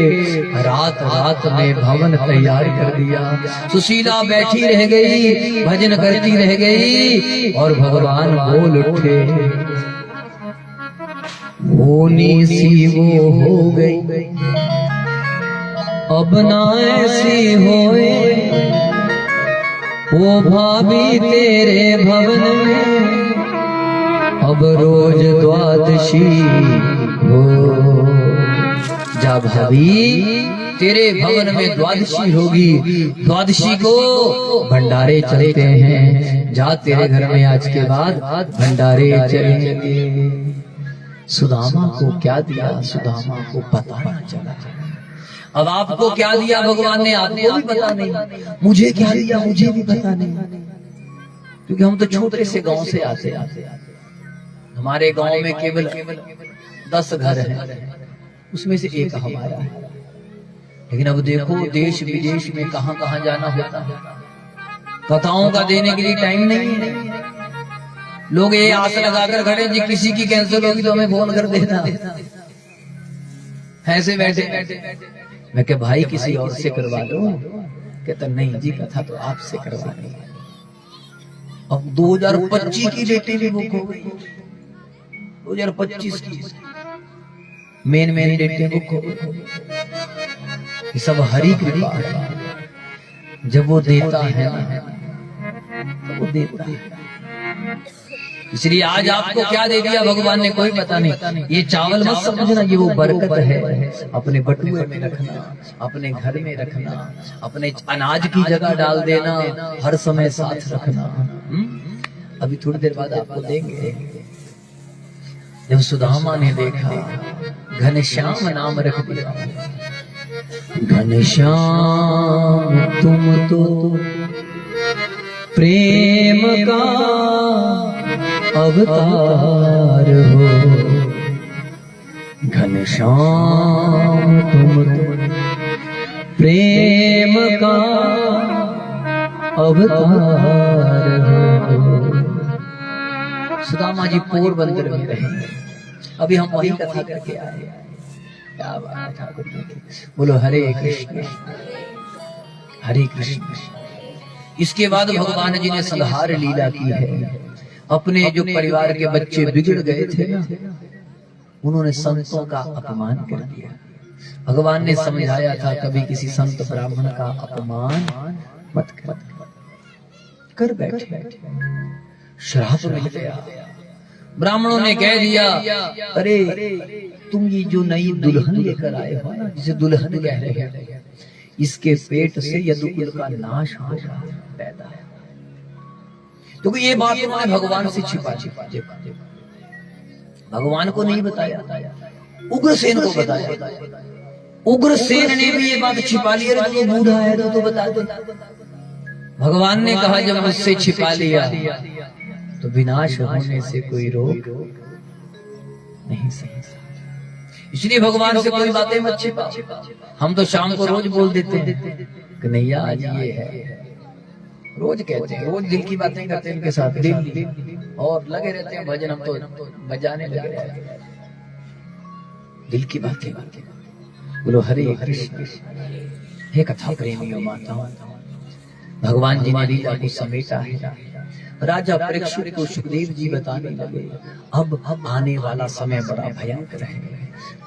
रात रात में भवन तैयार कर दिया। सुशीला बैठी रह गई, भजन करती रह गई, और भगवान बोल उठे, होनी सी वो हो गई, अब ना ऐसी होए, वो भाभी तेरे भवन में अब रोज द्वादशी हो। जा भाभी, तेरे भवन में द्वादशी होगी। द्वादशी को भंडारे चलते हैं, जा तेरे घर में आज के बाद भंडारे चलेंगे। सुदामा को क्या दिया, सुदामा को पता न चला। अब आपको क्या दिया भगवान ने, आपको भी पता नहीं। मुझे क्या दिया, मुझे भी पता नहीं, क्योंकि हम तो छोटे से गांव से आते आते। हमारे गांव में केवल 10 घर हैं, उसमें से एक हमारा है। लेकिन अब देखो, देश विदेश में कहां कहां जाना होता है, कथाओं का देने के लिए टाइम नहीं है। लोग ये आस लगाकर खड़े, जी किसी की कैंसिल होगी तो हमें फोन कर देना। ऐसे बैठे, मैं क्या भाई किसी और से करवा दो, कहता नहीं जी कथा तो आपसे करवानी है। अब 2025 की डेटें भी बुक हो गई, 2025 की मेन डेटें बुक हो गई। ये सब हरि कृपा है। जब वो देता है ना, तो वो देता है। इसलिए आज आपको क्या दे दिया भगवान ने, कोई पता नहीं। ये चावल मत समझना, ये वो बरकत है। अपने बटुए में रखना, अपने घर में रखना, अपने अनाज की जगह डाल देना, हर समय साथ रखना। अभी थोड़ी देर बाद आपको देंगे। जब सुदामा ने देखा, घनश्याम नाम रख दिया। घनश्याम तुम तो प्रेम का अवतार हो, घनश्याम तुम तो प्रेम का अवतार हो। सुदामा जी पोरबंदर में रहे, अभी हम वही कथा करके आए। क्या बात है ठाकुर जी, बोलो हरे कृष्ण हरे कृष्ण। इसके बाद भगवान जी ने संहार लीला की है। अपने जो परिवार के बच्चे बिगड़ गए थे ना, उन्होंने संतों का अपमान कर दिया। भगवान ने समझाया था, कभी किसी संत ब्राह्मण का अपमान मत कर बैठे। श्राप मिल गया। ब्राह्मणों ने कह दिया, अरे तुम ये जो नई दुल्हन लेकर आए हो ना, जिसे दुल्हन कह रहे हैं, इसके पेट से यदुकुल का नाश होगा पैदा है। तो ये बात उन्होंने भगवान से छिपा। भगवान को नहीं बताया, उग्रसेन को बताया। उग्रसेन ने भी ये बात छिपा ली। अरे तू बूढ़ा है तो बता दे। भगवान ने कहा, जब मुझसे छिपा लिया तो विनाश होने से कोई रोक नहीं सकता। इसलिए भगवान से कोई बातें मत छिपा। हम तो शाम को रोज बोल देते हैं, कन्हैया आज ये है, रोज कहते हैं, रोज दिल की बातें करते हैं इनके साथ, दिल और लगे रहते हैं भजन। हम तो बजाने लगे रहते हैं, दिल की बातें। बोलो हरे कृष्ण। हे कथा प्रेमियों माताओं, भगवान जी ने लीला को समेटा है। राजा परीक्षित को सुखदेव जी बताने लगे, अब आने वाला समय बड़ा भयंकर है,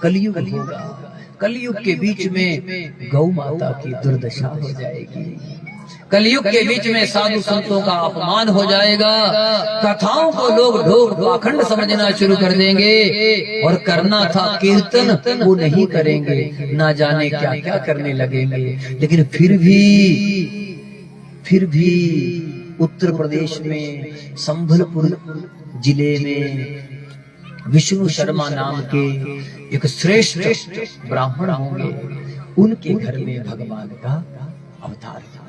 कलयुग होगा। कलयुग के बीच में गौ माता की दुर्दशा हो जाएगी, कलयुग के बीच में साधु संतों का अपमान हो जाएगा, कथाओं को लोग ढोंग पाखंड समझना शुरू कर देंगे, और करना था कीर्तन वो नहीं करेंगे, ना जाने क्या क्या करने लगेंगे। लेकिन फिर भी उत्तर प्रदेश में संभलपुर जिले में विष्णु शर्मा नाम के एक श्रेष्ठ ब्राह्मण होंगे, उनके घर में भगवान का अवतार था।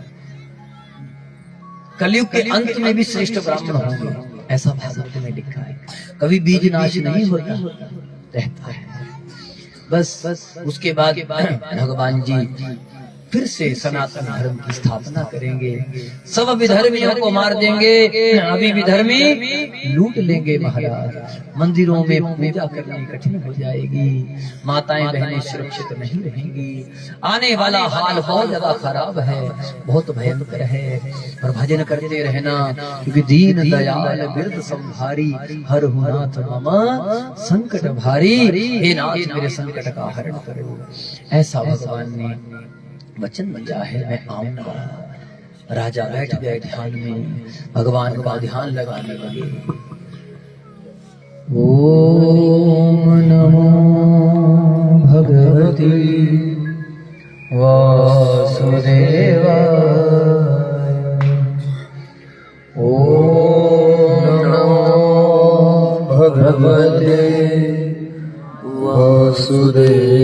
कलयुग के अंत में भी श्रेष्ठ ब्राह्मण होंगे, ऐसा भागवत में लिखा है। कभी बीज नाश नहीं होता, रहता है। बस उसके बाद भगवान जी फिर से सनातन धर्म की स्थापना करेंगे, सब विधर्मियों को मार देंगे, अभी विधर्मी लूट लेंगे महाराज, मंदिरों में पूजा करनी कठिन हो जाएगी, माताएं बहनें सुरक्षित नहीं रहेंगी, आने वाला हाल बहुत ज्यादा खराब है, बहुत भयंकर है। और भजन करते रहना, क्योंकि दीन दयाल बिरद संभारी, हर हुनाथ मम संकट भारी, हे नाथ मेरे संकट का हरण करो। ऐसा भगवान ने वचन दिया है, मैं आऊंगा। राजा बैठ गए ध्यान में, भगवान का ध्यान लगाने लगे। ओम नमो भगवते वासुदेवाय, ओम नमो भगवते वासुदेवाय,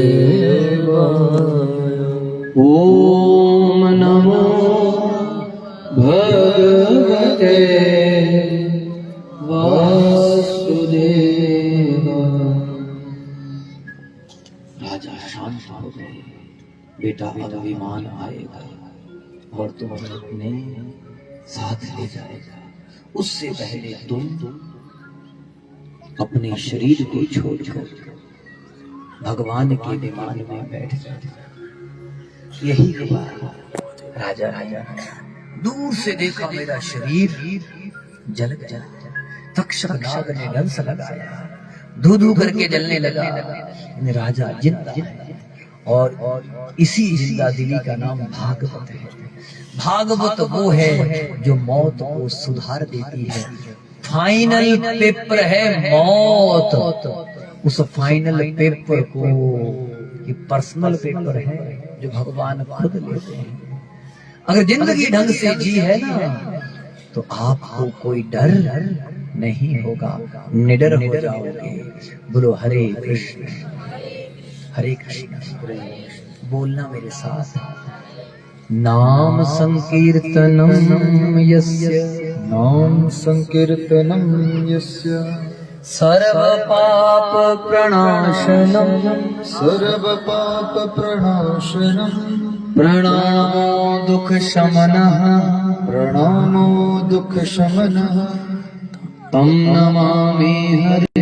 ओम नमो भगवते वासुदेवाय। राजा शांत हो गए, बेटा अब विमान आएगा और तुम्हें अपने साथ ले जाएगा, उससे पहले तुम अपने शरीर को छोड़कर भगवान के विमान में बैठ जाओ। यही हुआ। राजा दूर से देखा, मेरा शरीर जल गया। तक्षक नाग ने डंस लगाया, धू धू करके जलने लगा। राजा जिंदा है, और इसी जिंदा दिली का नाम भागवत है। भागवत वो है जो मौत को सुधार देती है। फाइनल पेपर है मौत, उस फाइनल पेपर को, ये पर्सनल पेपर है जो भगवान खुद लेते हैं। अगर जिंदगी ढंग से जी है ना, तो आपको कोई डर नहीं होगा, निडर हो जाओगे। बोलो हरे कृष्ण हरे कृष्ण। बोलना मेरे साथ, नाम संकीर्तनम यस्य, नाम संकीर्तनम यस्य, सर्व पाप प्रणाशनम, सर्व पाप प्रणाशनम, प्रणामो दुख शमनः, प्रणामो दुख शमनः, तम नमामि हरे